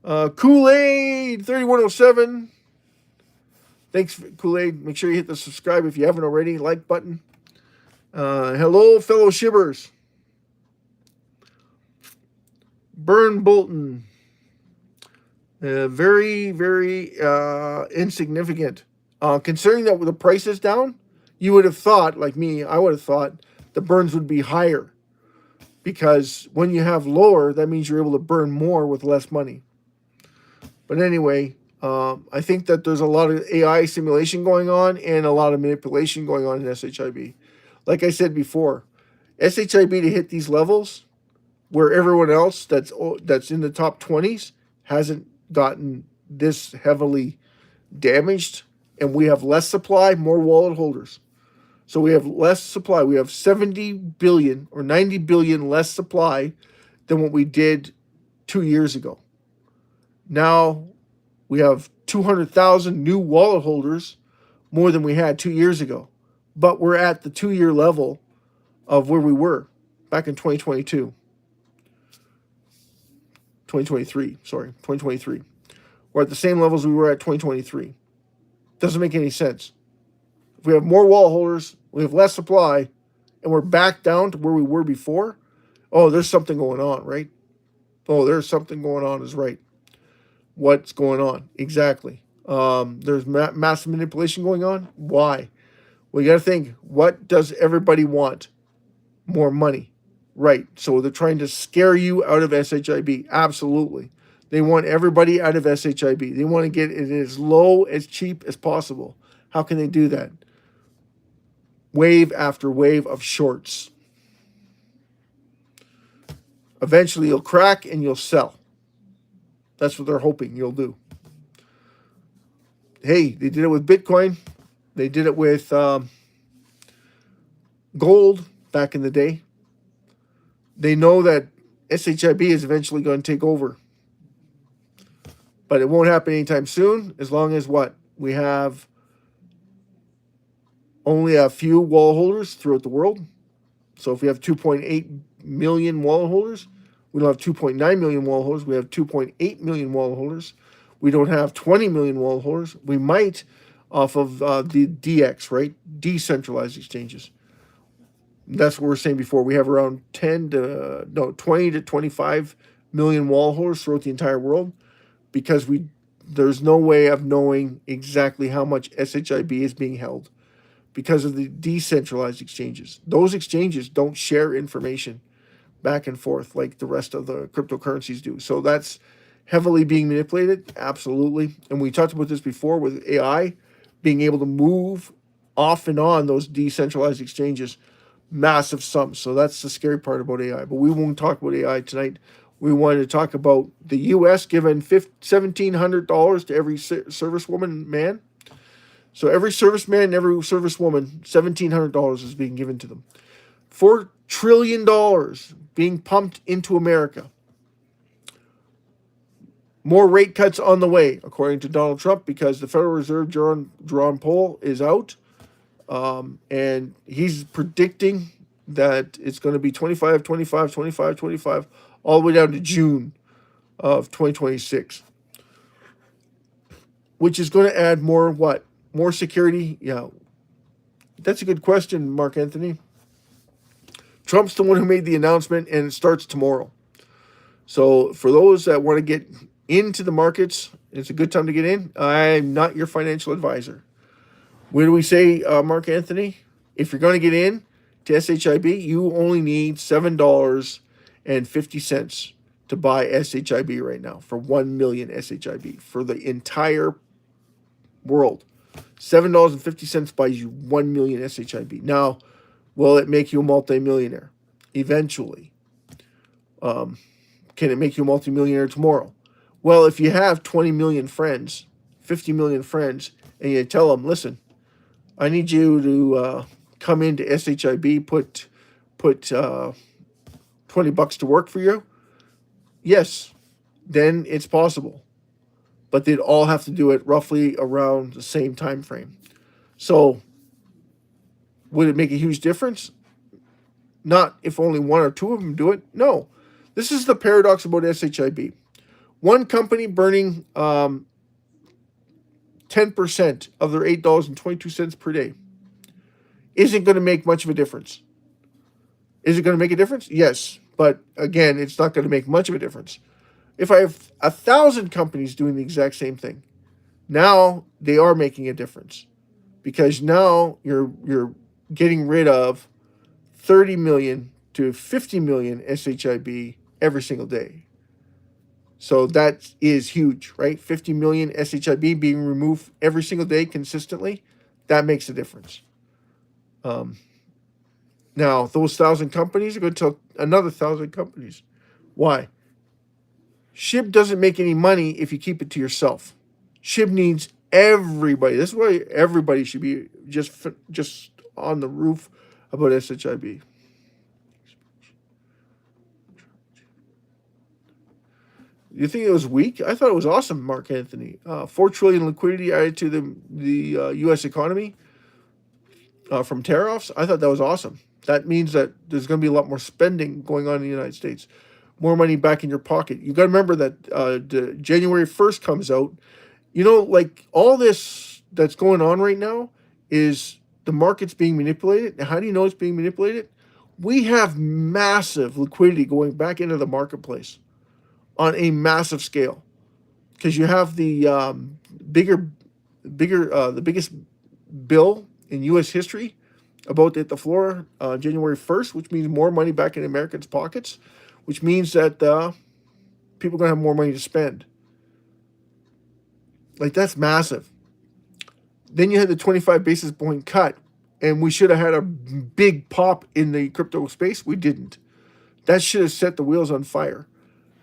Kool-Aid 3107. Thanks, Kool-Aid. Make sure you hit the subscribe if you haven't already. Like button. Hello, fellow shibbers. Burn Bolton. Very, very insignificant Considering that the price is down, you would have thought, like me, I would have thought the burns would be higher, because when you have lower, that means you're able to burn more with less money. But anyway, I think that there's a lot of AI simulation going on and a lot of manipulation going on in SHIB. Like I said before, SHIB to hit these levels where everyone else that's in the top 20s hasn't gotten this heavily damaged, and we have less supply, more wallet holders. So we have less supply. We have 70 billion or 90 billion less supply than what we did 2 years ago. Now we have 200,000 new wallet holders, more than we had 2 years ago. But we're at the 2-year level of where we were back in 2022. 2023, sorry, 2023. We're at the same levels we were at 2023. Doesn't make any sense. If we have more wallet holders, we have less supply, and we're back down to where we were before, oh, there's something going on, right? Oh, there's something going on is right. What's going on? Exactly. There's massive manipulation going on. Why? Well, you got to think, what does everybody want? More money. Right. So they're trying to scare you out of SHIB. Absolutely. They want everybody out of SHIB. They want to get it as low, as cheap as possible. How can they do that? Wave after wave of shorts. Eventually you'll crack and you'll sell. That's what they're hoping you'll do. Hey, they did it with Bitcoin. They did it with gold back in the day. They know that SHIB is eventually going to take over. But it won't happen anytime soon, as long as what? We have only a few wallet holders throughout the world. So if we have 2.8 million wallet holders, we don't have 2.9 million wallet holders. We have 2.8 million wallet holders. We don't have 20 million wallet holders. We might off of the DX, right? Decentralized exchanges. That's what we were saying before. We have around 20 to 25 million wallet holders throughout the entire world, because there's no way of knowing exactly how much SHIB is being held because of the decentralized exchanges. Those exchanges don't share information back and forth like the rest of the cryptocurrencies do. So that's heavily being manipulated, absolutely. And we talked about this before with AI being able to move off and on those decentralized exchanges massive sums. So that's the scary part about AI. But we won't talk about AI tonight. We wanted to talk about the U.S. giving $1,700 to every servicewoman man. So every serviceman and every servicewoman, $1,700 is being given to them. $4 trillion being pumped into America. More rate cuts on the way, according to Donald Trump, because the Federal Reserve Jerome Powell is out. And he's predicting that it's going to be 25, 25, 25, 25, all the way down to June of 2026. Which is going to add more what? More security? Yeah. That's a good question, Mark Anthony. Trump's the one who made the announcement, and it starts tomorrow. So for those that want to get into the markets, it's a good time to get in. I'm not your financial advisor. Where do we say, Mark Anthony? If you're going to get in to SHIB, you only need $7.50 to buy SHIB right now for 1 million SHIB for the entire world. $7.50 buys you 1 million SHIB. Now, will it make you a multimillionaire? Eventually. Can it make you a multimillionaire tomorrow? Well, if you have 20 million friends, 50 million friends, and you tell them, listen, I need you to come into SHIB, put $20 to work for you. Yes, then it's possible. But they'd all have to do it roughly around the same time frame. So would it make a huge difference? Not if only one or two of them do it. No. This is the paradox about SHIB. One company burning 10% of their $8.22 per day isn't going to make much of a difference. Is it going to make a difference? Yes. But again, it's not going to make much of a difference. If I have 1,000 companies doing the exact same thing, now they are making a difference. because now you're getting rid of 30 million to 50 million SHIB every single day. So that is huge, right? 50 million SHIB being removed every single day consistently. That makes a difference. Now, those 1,000 companies are going to tell another 1,000 companies. Why? SHIB doesn't make any money if you keep it to yourself. SHIB needs everybody. This is why everybody should be just on the roof about SHIB. You think it was weak? I thought it was awesome, Mark Anthony. 4 trillion liquidity added to the U.S. economy from tariffs. I thought that was awesome. That means that there's going to be a lot more spending going on in the United States. More money back in your pocket. You got to remember that January 1st comes out. You know, like all this that's going on right now is the market's being manipulated. Now, how do you know it's being manipulated? We have massive liquidity going back into the marketplace on a massive scale, because you have the the biggest bill in U.S. history about to hit the floor January 1st, which means more money back in Americans' pockets, which means that people are going to have more money to spend. Like, that's massive. Then you had the 25 basis point cut, and we should have had a big pop in the crypto space. We didn't. That should have set the wheels on fire.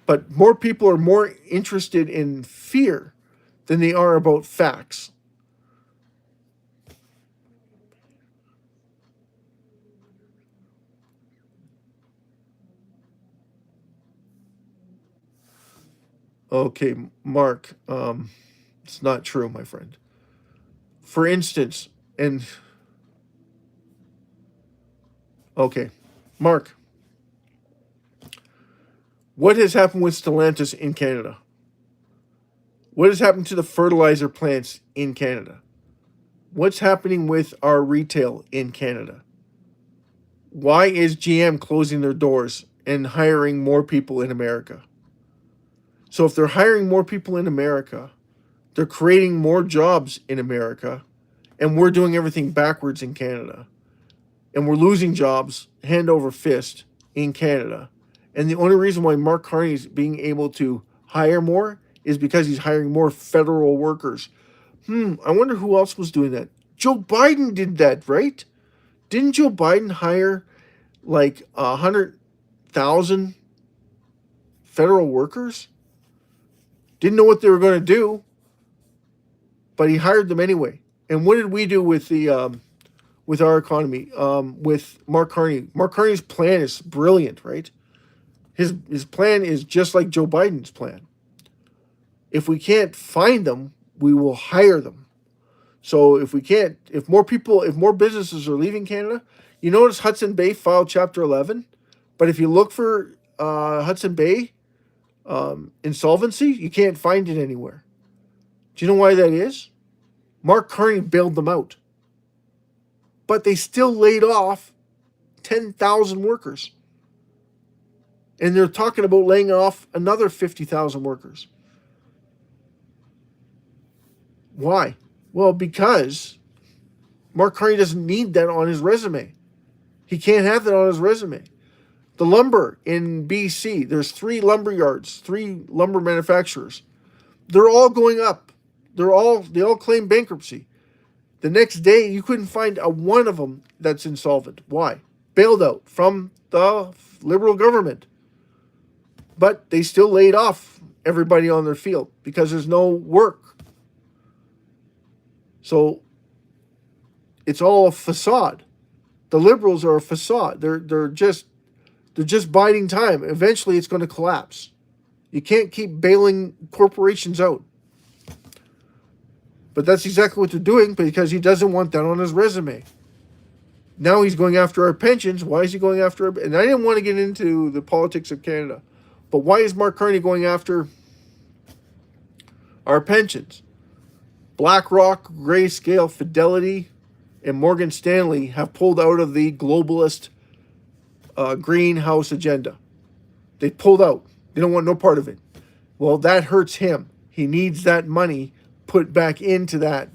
But more people are more interested in fear than they are about facts. Okay, Mark, it's not true, my friend. For instance, okay, Mark, what has happened with Stellantis in Canada? What has happened to the fertilizer plants in Canada? What's happening with our retail in Canada? Why is GM closing their doors and hiring more people in America? So if they're hiring more people in America, they're creating more jobs in America, and we're doing everything backwards in Canada. And we're losing jobs hand over fist in Canada. And the only reason why Mark Carney is being able to hire more is because he's hiring more federal workers. I wonder who else was doing that. Joe Biden did that, right? Didn't Joe Biden hire like 100,000 federal workers? Didn't know what they were going to do, but he hired them anyway. And what did we do with the with our economy? With Mark Carney. Mark Carney's plan is brilliant, right? His plan is just like Joe Biden's plan. If we can't find them, we will hire them. So if more businesses are leaving Canada, you notice Hudson Bay filed Chapter 11, but if you look for Hudson Bay insolvency, you can't find it anywhere. Do you know why that is? Mark Carney bailed them out, but they still laid off 10,000 workers. And they're talking about laying off another 50,000 workers. Why? Well, because Mark Carney doesn't need that on his resume. He can't have that on his resume. The lumber in BC, there's 3 lumber yards, 3 lumber manufacturers. They're all going up. They all claim bankruptcy. The next day, you couldn't find a one of them that's insolvent. Why? Bailed out from the Liberal government. But they still laid off everybody on their field because there's no work. So it's all a facade. The Liberals are a facade. They're just biding time. Eventually, it's going to collapse. You can't keep bailing corporations out. But that's exactly what they're doing, because he doesn't want that on his resume. Now he's going after our pensions. Why is he going after our... And I didn't want to get into the politics of Canada. But why is Mark Carney going after our pensions? BlackRock, Grayscale, Fidelity, and Morgan Stanley have pulled out of the globalist greenhouse agenda. They pulled out. They don't want no part of it. Well, that hurts him. He needs that money put back into that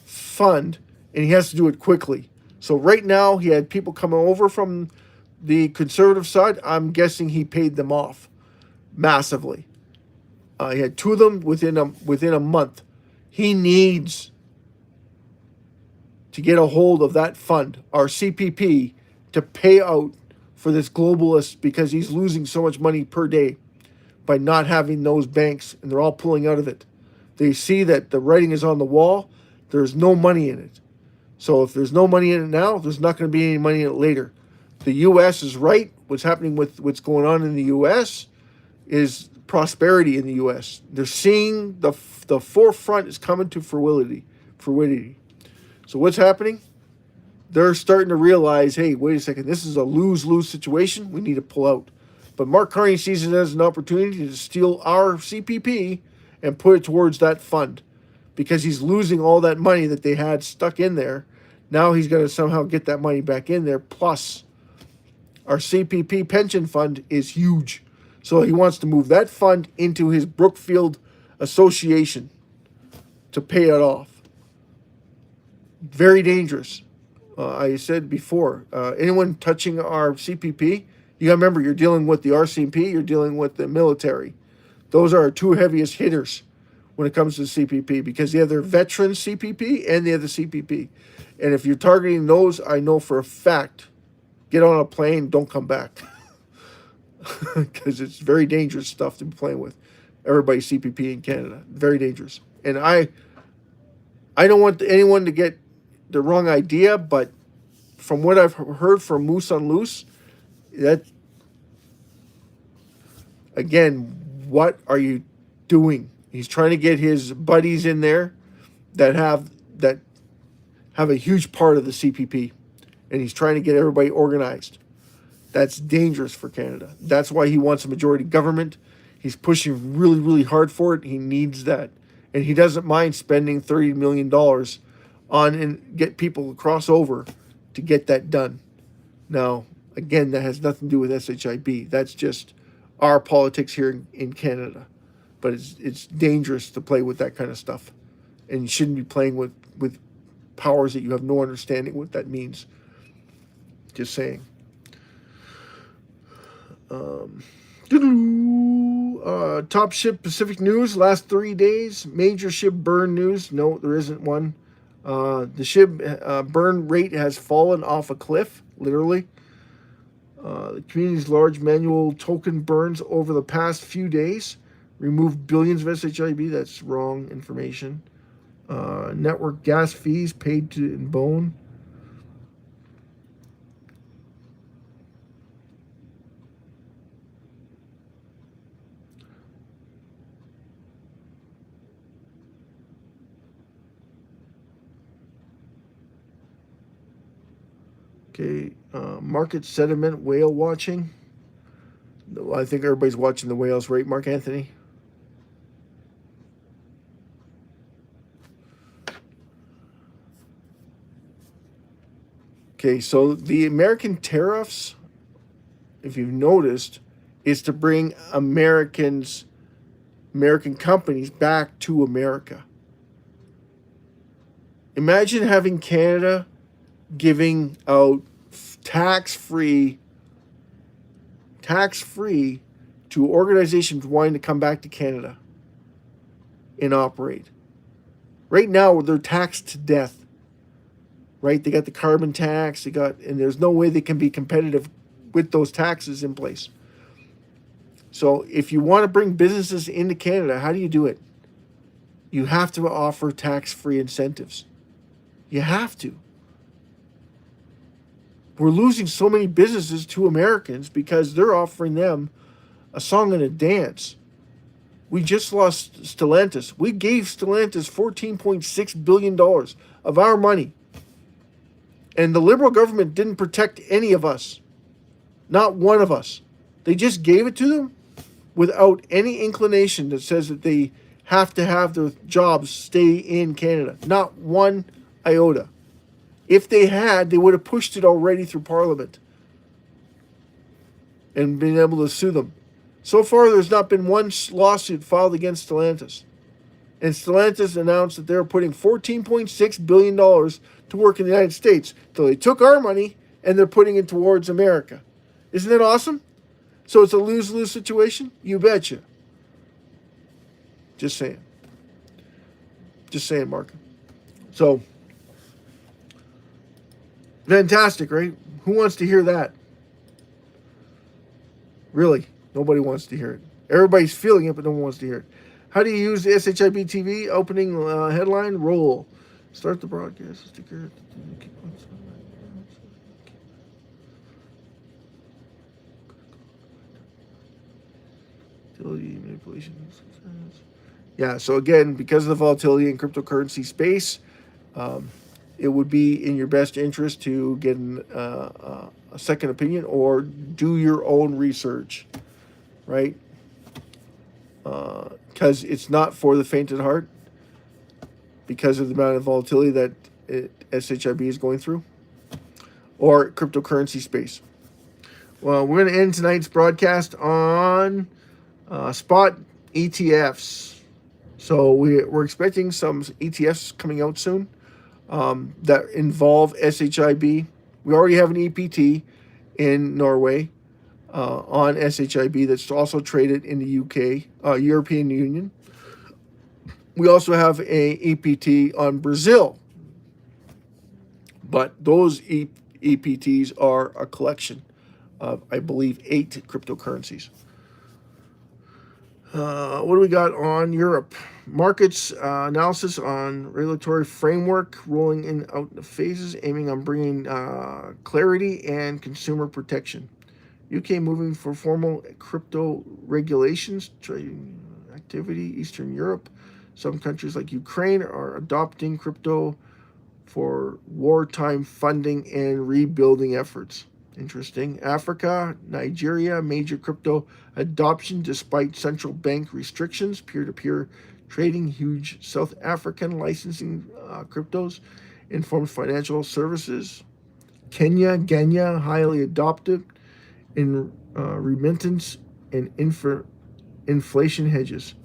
fund and he has to do it quickly. So right now he had people coming over from the conservative side. I'm guessing he paid them off massively. He had 2 of them within a month. He needs to get a hold of that fund, our CPP, to pay out for this globalist, because he's losing so much money per day by not having those banks, and they're all pulling out of it. They see that the writing is on the wall. There's no money in it. So if there's no money in it now, there's not going to be any money in it later. The U.S. is right. What's happening with what's going on in the U.S. is prosperity in the U.S. They're seeing the forefront is coming to fluidity. So what's happening? They're starting to realize, hey, wait a second, this is a lose-lose situation. We need to pull out. But Mark Carney sees it as an opportunity to steal our CPP and put it towards that fund, because he's losing all that money that they had stuck in there. Now he's going to somehow get that money back in there. Plus, our CPP pension fund is huge. So he wants to move that fund into his Brookfield Association to pay it off. Very dangerous. I said before, anyone touching our CPP, you got to remember, you're dealing with the RCMP, you're dealing with the military. Those are our 2 heaviest hitters when it comes to CPP, because they have their veteran CPP and they have the CPP. And if you're targeting those, I know for a fact, get on a plane, don't come back. Because it's very dangerous stuff to be playing with. Everybody's CPP in Canada. Very dangerous. And I don't want anyone to get the wrong idea, but from what I've heard from Moose on Loose, that, again, what are you doing? He's trying to get his buddies in there that have a huge part of the CPP, and he's trying to get everybody organized. That's dangerous for Canada. That's why he wants a majority government. He's pushing really, really hard for it. He needs that. And he doesn't mind spending $30 million on and get people to cross over to get that done. Now, again, that has nothing to do with SHIB. That's just our politics here in Canada. But it's dangerous to play with that kind of stuff. And you shouldn't be playing with powers that you have no understanding what that means. Just saying. Top ship Pacific news last 3 days. Major ship burn news. No, there isn't one. The ship burn rate has fallen off a cliff, literally. The community's large manual token burns over the past few days removed billions of SHIB. That's wrong information. Network gas fees paid to in bone. Okay, market sentiment, whale watching. I think everybody's watching the whales, right, Mark Anthony? Okay, so the American tariffs, if you've noticed, is to bring American companies back to America. Imagine having Canada giving out tax-free to organizations wanting to come back to Canada and operate. Right now, they're taxed to death. Right? They got the carbon tax, and there's no way they can be competitive with those taxes in place. So if you want to bring businesses into Canada, how do you do it? You have to offer tax-free incentives. You have to. We're losing so many businesses to Americans because they're offering them a song and a dance. We just lost Stellantis. We gave Stellantis $14.6 billion of our money. And the Liberal government didn't protect any of us. Not one of us. They just gave it to them without any inclination that says that they have to have their jobs stay in Canada. Not one iota. If they had, they would have pushed it already through Parliament and been able to sue them. So far, there's not been one lawsuit filed against Stellantis. And Stellantis announced that they're putting $14.6 billion to work in the United States. So they took our money and they're putting it towards America. Isn't that awesome? So it's a lose-lose situation? You betcha. Just saying. Just saying, Mark. So, fantastic, right? Who wants to hear that? Really, nobody wants to hear it. Everybody's feeling it, but no one wants to hear it. How do you use the SHIB TV? Opening headline, roll. Start the broadcast. Sticker. Manipulation. Yeah, so again, because of the volatility in cryptocurrency space, it would be in your best interest to get a second opinion or do your own research, right? Because it's not for the faint at heart because of the amount of volatility that SHIB is going through or cryptocurrency space. Well, we're going to end tonight's broadcast on spot ETFs. So we're expecting some ETFs coming out soon that involve SHIB. We already have an EPT in Norway on SHIB that's also traded in the UK, European Union. We also have a EPT on Brazil. But those EPTs are a collection of, I believe, 8 cryptocurrencies. What do we got on Europe? Markets analysis on regulatory framework rolling in out the phases, aiming on bringing clarity and consumer protection. UK moving for formal crypto regulations, trading activity. Eastern Europe, some countries like Ukraine are adopting crypto for wartime funding and rebuilding efforts. Interesting. Africa, Nigeria, major crypto adoption despite central bank restrictions, peer-to-peer trading, huge South African licensing cryptos, informs financial services. Kenya, highly adopted in remittance and inflation hedges.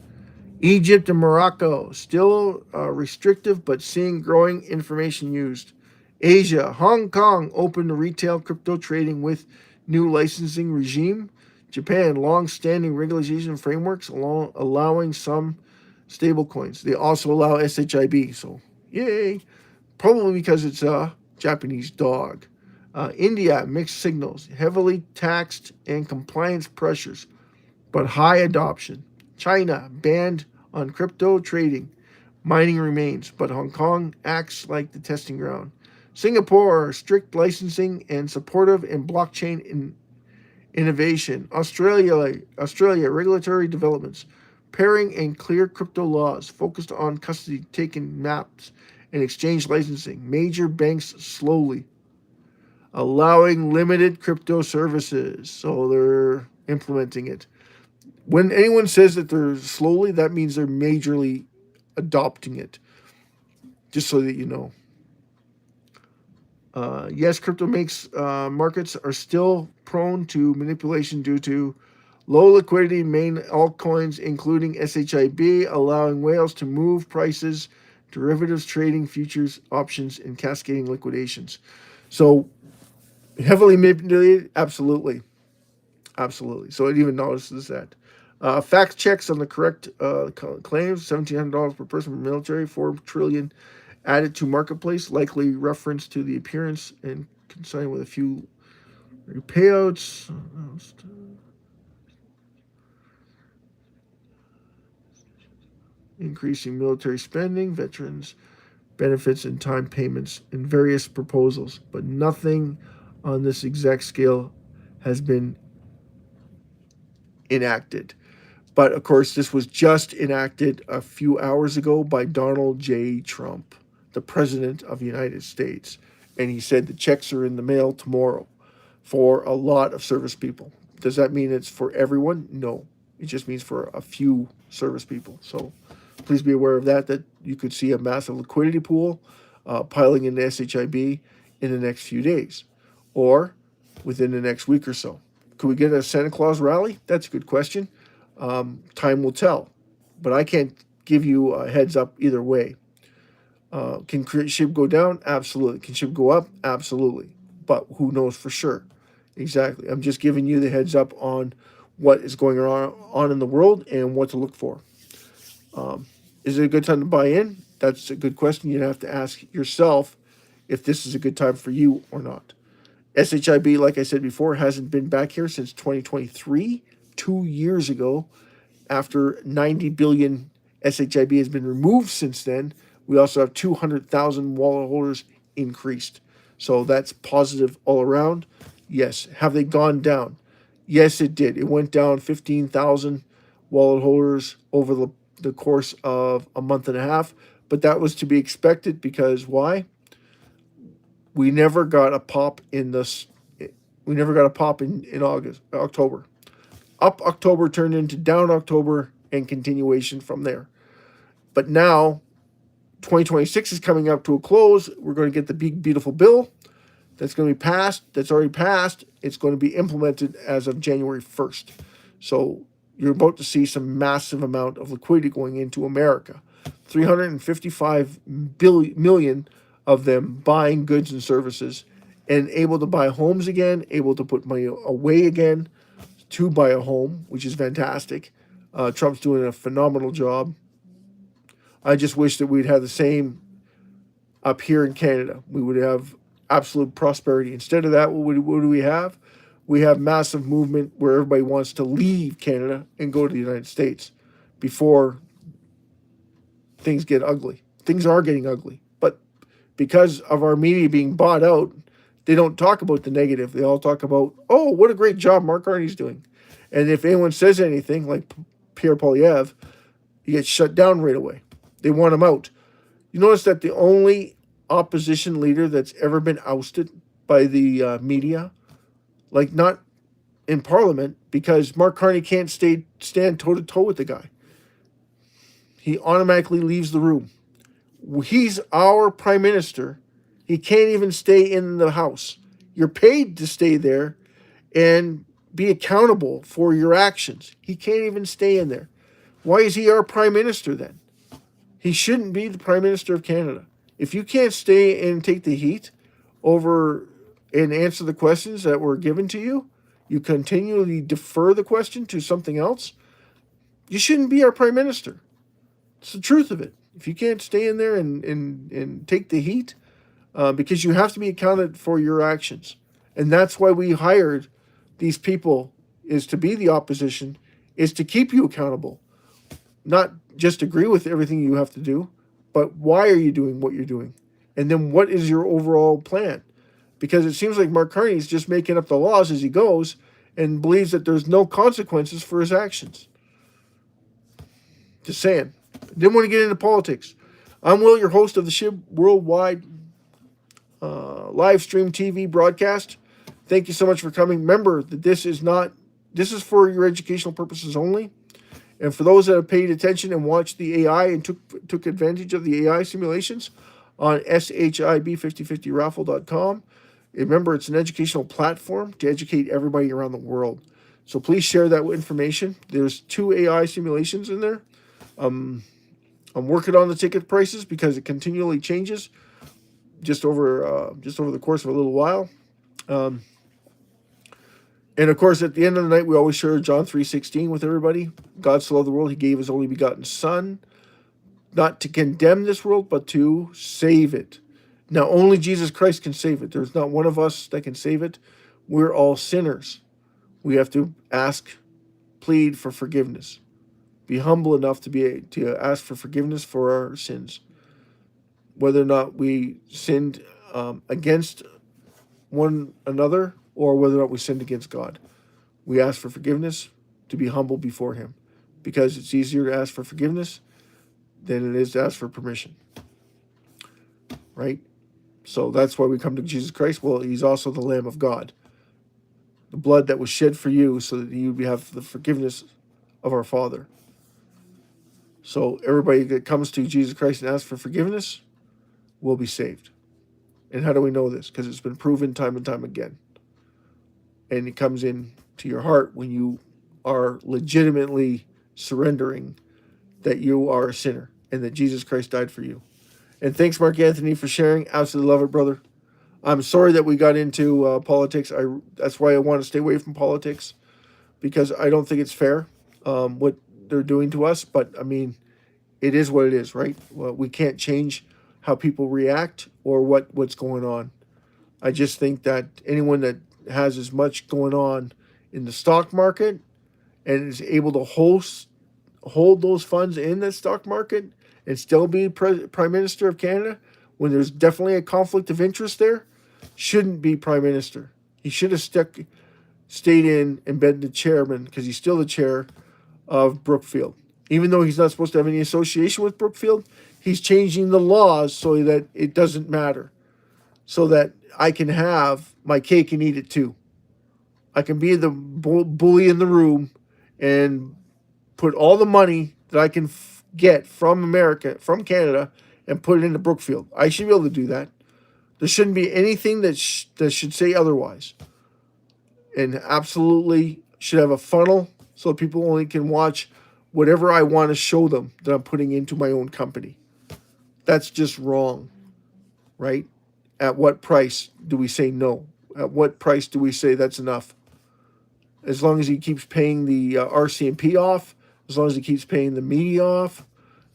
Egypt and Morocco, still restrictive, but seeing growing information used. Asia, Hong Kong opened to retail crypto trading with new licensing regime. Japan, long-standing regulation frameworks allowing some stablecoins. They also allow SHIB, so yay. Probably because it's a Japanese dog. India, mixed signals, heavily taxed and compliance pressures, but high adoption. China, banned on crypto trading. Mining remains, but Hong Kong acts like the testing ground. Singapore, strict licensing and supportive in blockchain innovation. Australia, regulatory developments. Pairing and clear crypto laws focused on custody taken maps and exchange licensing. Major banks slowly allowing limited crypto services. So they're implementing it. When anyone says that they're slowly, that means they're majorly adopting it. Just so that you know. Yes, crypto makes markets are still prone to manipulation due to low liquidity in main altcoins, including SHIB, allowing whales to move prices, derivatives trading, futures, options, and cascading liquidations. So, heavily manipulated? Absolutely. Absolutely. So it even notices that. Fact checks on the correct claims, $1,700 per person for military, $4 trillion added to marketplace, likely reference to the appearance and consigning with a few payouts. Increasing military spending, veterans benefits and time payments in various proposals, but nothing on this exact scale has been enacted. But of course, this was just enacted a few hours ago by Donald J. Trump, the President of the United States. And he said the checks are in the mail tomorrow for a lot of service people. Does that mean it's for everyone? No. It just means for a few service people. So please be aware of that you could see a massive liquidity pool piling into SHIB in the next few days or within the next week or so. Could we get a Santa Claus rally? That's a good question. Time will tell. But I can't give you a heads up either way. Can SHIB go down? Absolutely. Can SHIB go up? Absolutely. But who knows for sure? Exactly. I'm just giving you the heads up on what is going on in the world and what to look for. Is it a good time to buy in? That's a good question. You'd have to ask yourself if this is a good time for you or not. SHIB, like I said before, hasn't been back here since 2023, 2 years ago. After 90 billion SHIB has been removed since then, we also have 200,000 wallet holders increased. So that's positive all around. Yes. Have they gone down? Yes, it did. It went down 15,000 wallet holders over the course of a month and a half. But that was to be expected because why? We never got a pop in this. We never got a pop in October. Up October turned into down October and continuation from there. But now 2026 is coming up to a close. We're going to get the big, beautiful bill that's going to be passed. That's already passed. It's going to be implemented as of January 1st. So you're about to see some massive amount of liquidity going into America. 355 million of them buying goods and services and able to buy homes again, able to put money away again to buy a home, which is fantastic. Trump's doing a phenomenal job. I just wish that we'd have the same up here in Canada. We would have absolute prosperity. Instead of that, what do we have? We have massive movement where everybody wants to leave Canada and go to the United States before things get ugly. Things are getting ugly. But because of our media being bought out, they don't talk about the negative. They all talk about, oh, what a great job Mark Carney's doing. And if anyone says anything, like Pierre Poilievre, he gets shut down right away. They want him out. You notice that the only opposition leader that's ever been ousted by the media, like not in Parliament, because Mark Carney can't stand toe-to-toe with the guy. He automatically leaves the room. He's our prime minister. He can't even stay in the House. You're paid to stay there and be accountable for your actions. He can't even stay in there. Why is he our prime minister then? He shouldn't be the prime minister of Canada. If you can't stay and take the heat over and answer the questions that were given to you, you continually defer the question to something else, you shouldn't be our prime minister. It's the truth of it. If you can't stay in there and take the heat, because you have to be accounted for your actions. And that's why we hired these people, is to be the opposition, is to keep you accountable. Not just agree with everything you have to do, but why are you doing what you're doing? And then what is your overall plan? Because it seems like Mark Carney is just making up the laws as he goes and believes that there's no consequences for his actions. Just saying. Didn't want to get into politics. I'm Will, your host of the SHIB Worldwide live stream TV broadcast. Thank you so much for coming. Remember that this is for your educational purposes only. And for those that have paid attention and watched the AI and took advantage of the AI simulations on SHIB5050raffle.com, remember it's an educational platform to educate everybody around the world. So please share that information. There's 2 AI simulations in there. I'm working on the ticket prices because it continually changes just over the course of a little while. And of course, at the end of the night, we always share John 3:16 with everybody. God so loved the world, he gave his only begotten Son, not to condemn this world, but to save it. Now, only Jesus Christ can save it. There's not one of us that can save it. We're all sinners. We have to plead for forgiveness. Be humble enough to ask for forgiveness for our sins. Whether or not we sinned against one another, or whether or not we sinned against God. We ask for forgiveness to be humble before him, because it's easier to ask for forgiveness than it is to ask for permission. Right? So that's why we come to Jesus Christ. Well, he's also the Lamb of God. The blood that was shed for you so that you have the forgiveness of our Father. So everybody that comes to Jesus Christ and asks for forgiveness will be saved. And how do we know this? Because it's been proven time and time again. And it comes in to your heart when you are legitimately surrendering that you are a sinner and that Jesus Christ died for you. And thanks, Mark Anthony, for sharing. Absolutely love it, brother. I'm sorry that we got into politics. That's why I want to stay away from politics, because I don't think it's fair what they're doing to us. But, I mean, it is what it is, right? Well, we can't change how people react or what's going on. I just think that anyone that has as much going on in the stock market and is able to hold those funds in the stock market and still be Prime Minister of Canada when there's definitely a conflict of interest there, shouldn't be Prime Minister. He should have stayed in and been the chairman, because he's still the chair of Brookfield. Even though he's not supposed to have any association with Brookfield, he's changing the laws so that it doesn't matter, so that I can have my cake and eat it too. I can be the bully in the room and put all the money that I can get from America, from Canada, and put it into Brookfield. I should be able to do that. There shouldn't be anything that should say otherwise. And absolutely should have a funnel so people only can watch whatever I want to show them that I'm putting into my own company. That's just wrong, right? At what price do we say no? At what price do we say that's enough? As long as he keeps paying the RCMP off, as long as he keeps paying the media off,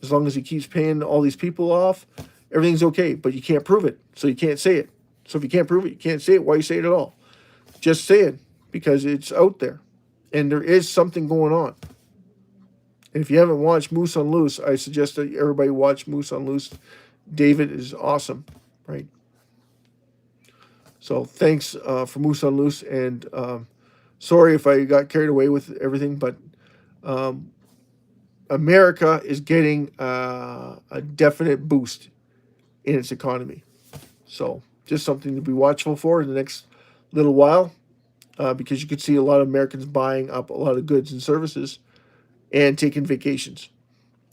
as long as he keeps paying all these people off, everything's okay. But you can't prove it, so you can't say it. So if you can't prove it, you can't say it. Why you say it at all? Just say it, because it's out there. And there is something going on. And if you haven't watched Moose on Loose, I suggest that everybody watch Moose on Loose. David is awesome, right? So thanks for Moose on Loose. And sorry if I got carried away with everything, but America is getting a definite boost in its economy. So just something to be watchful for in the next little while, because you could see a lot of Americans buying up a lot of goods and services and taking vacations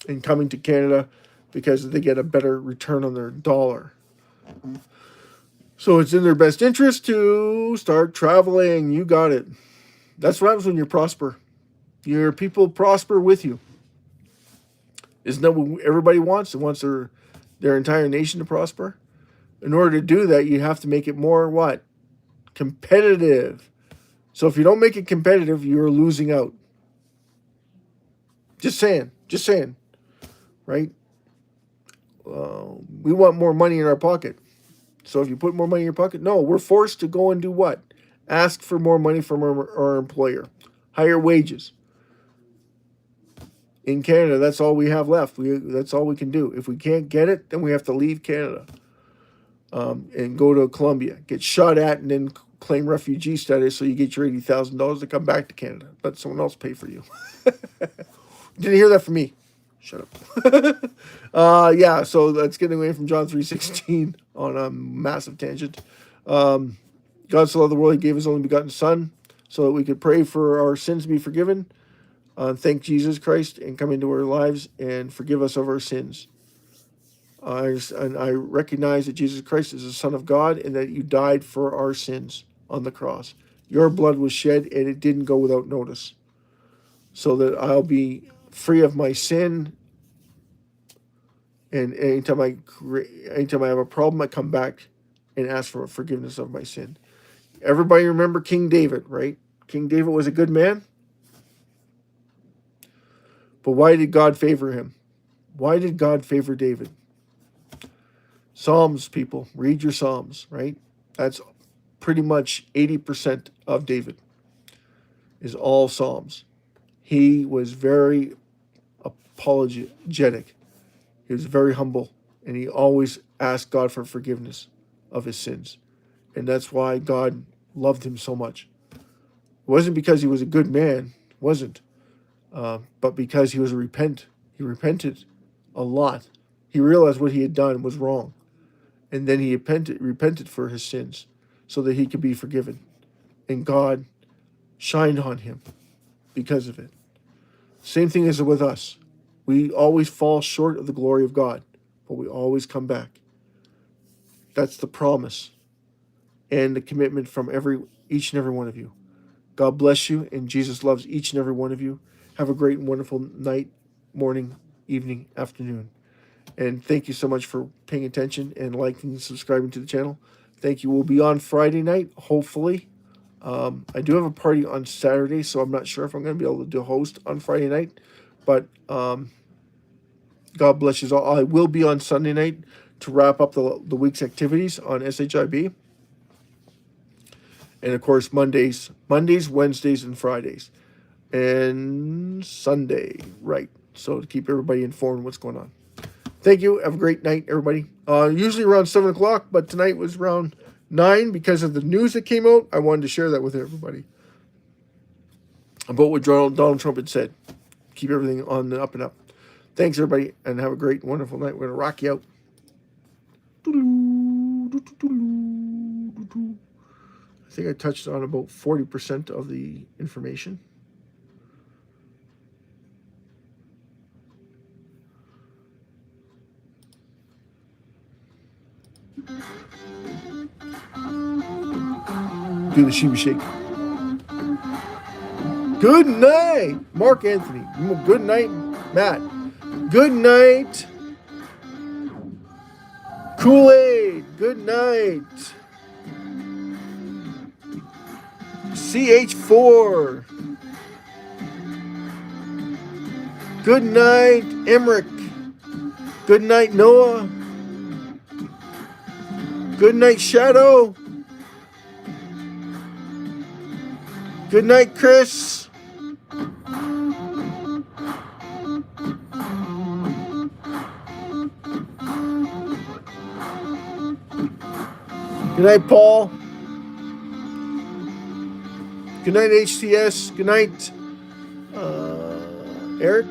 and coming to Canada because they get a better return on their dollar. So it's in their best interest to start traveling. You got it. That's what happens when you prosper. Your people prosper with you. Isn't that what everybody wants? It wants their entire nation to prosper. In order to do that, you have to make it more what? Competitive. So if you don't make it competitive, you're losing out. Just saying, right? We want more money in our pocket. So if you put more money in your pocket, no, we're forced to go and do what? Ask for more money from our employer. Higher wages. In Canada, that's all we have left. That's all we can do. If we can't get it, then we have to leave Canada and go to Colombia, get shot at, and then claim refugee status so you get your $80,000 to come back to Canada. Let someone else pay for you. Didn't hear that from me. Shut up. Yeah, so that's getting away from John 3:16 on a massive tangent. God so loved the world, he gave his only begotten Son so that we could pray for our sins to be forgiven. Thank Jesus Christ and come into our lives and forgive us of our sins. And I recognize that Jesus Christ is the Son of God and that you died for our sins on the cross. Your blood was shed and it didn't go without notice. So that I'll be free of my sin. And anytime I have a problem, I come back and ask for forgiveness of my sin. Everybody remember King David, right? King David was a good man. But why did God favor him? Why did God favor David? Psalms, people. Read your Psalms, right? That's pretty much 80% of David is all Psalms. He was very apologetic. He was very humble. And he always asked God for forgiveness of his sins. And that's why God loved him so much. It wasn't because he was a good man. It wasn't. But because he was he repented a lot. He realized what he had done was wrong. And then he repented for his sins so that he could be forgiven. And God shined on him because of it. Same thing is with us. We always fall short of the glory of God, but we always come back. That's the promise and the commitment from each and every one of you. God bless you, and Jesus loves each and every one of you. Have a great and wonderful night, morning, evening, afternoon. And thank you so much for paying attention and liking and subscribing to the channel. Thank you. We'll be on Friday night, hopefully. I do have a party on Saturday, so I'm not sure if I'm going to be able to do host on Friday night. But God bless you all. I will be on Sunday night to wrap up the week's activities on SHIB. And, of course, Mondays, Wednesdays, and Fridays. And Sunday, right. So to keep everybody informed what's going on. Thank you. Have a great night, everybody. Usually around 7 o'clock, but tonight was around 9 because of the news that came out. I wanted to share that with everybody about what Donald Trump had said. Keep everything on the up and up. Thanks, everybody, and have a great, wonderful night. We're going to rock you out. I think I touched on about 40% of the information. Do the SHIB shake. Good night, Mark Anthony. Good night, Matt. Good night, Kool-Aid. Good night, CH4. Good night, Emmerich. Good night, Noah. Good night, Shadow. Good night, Chris. Good night, Paul. Good night, HCS. Good night, Eric.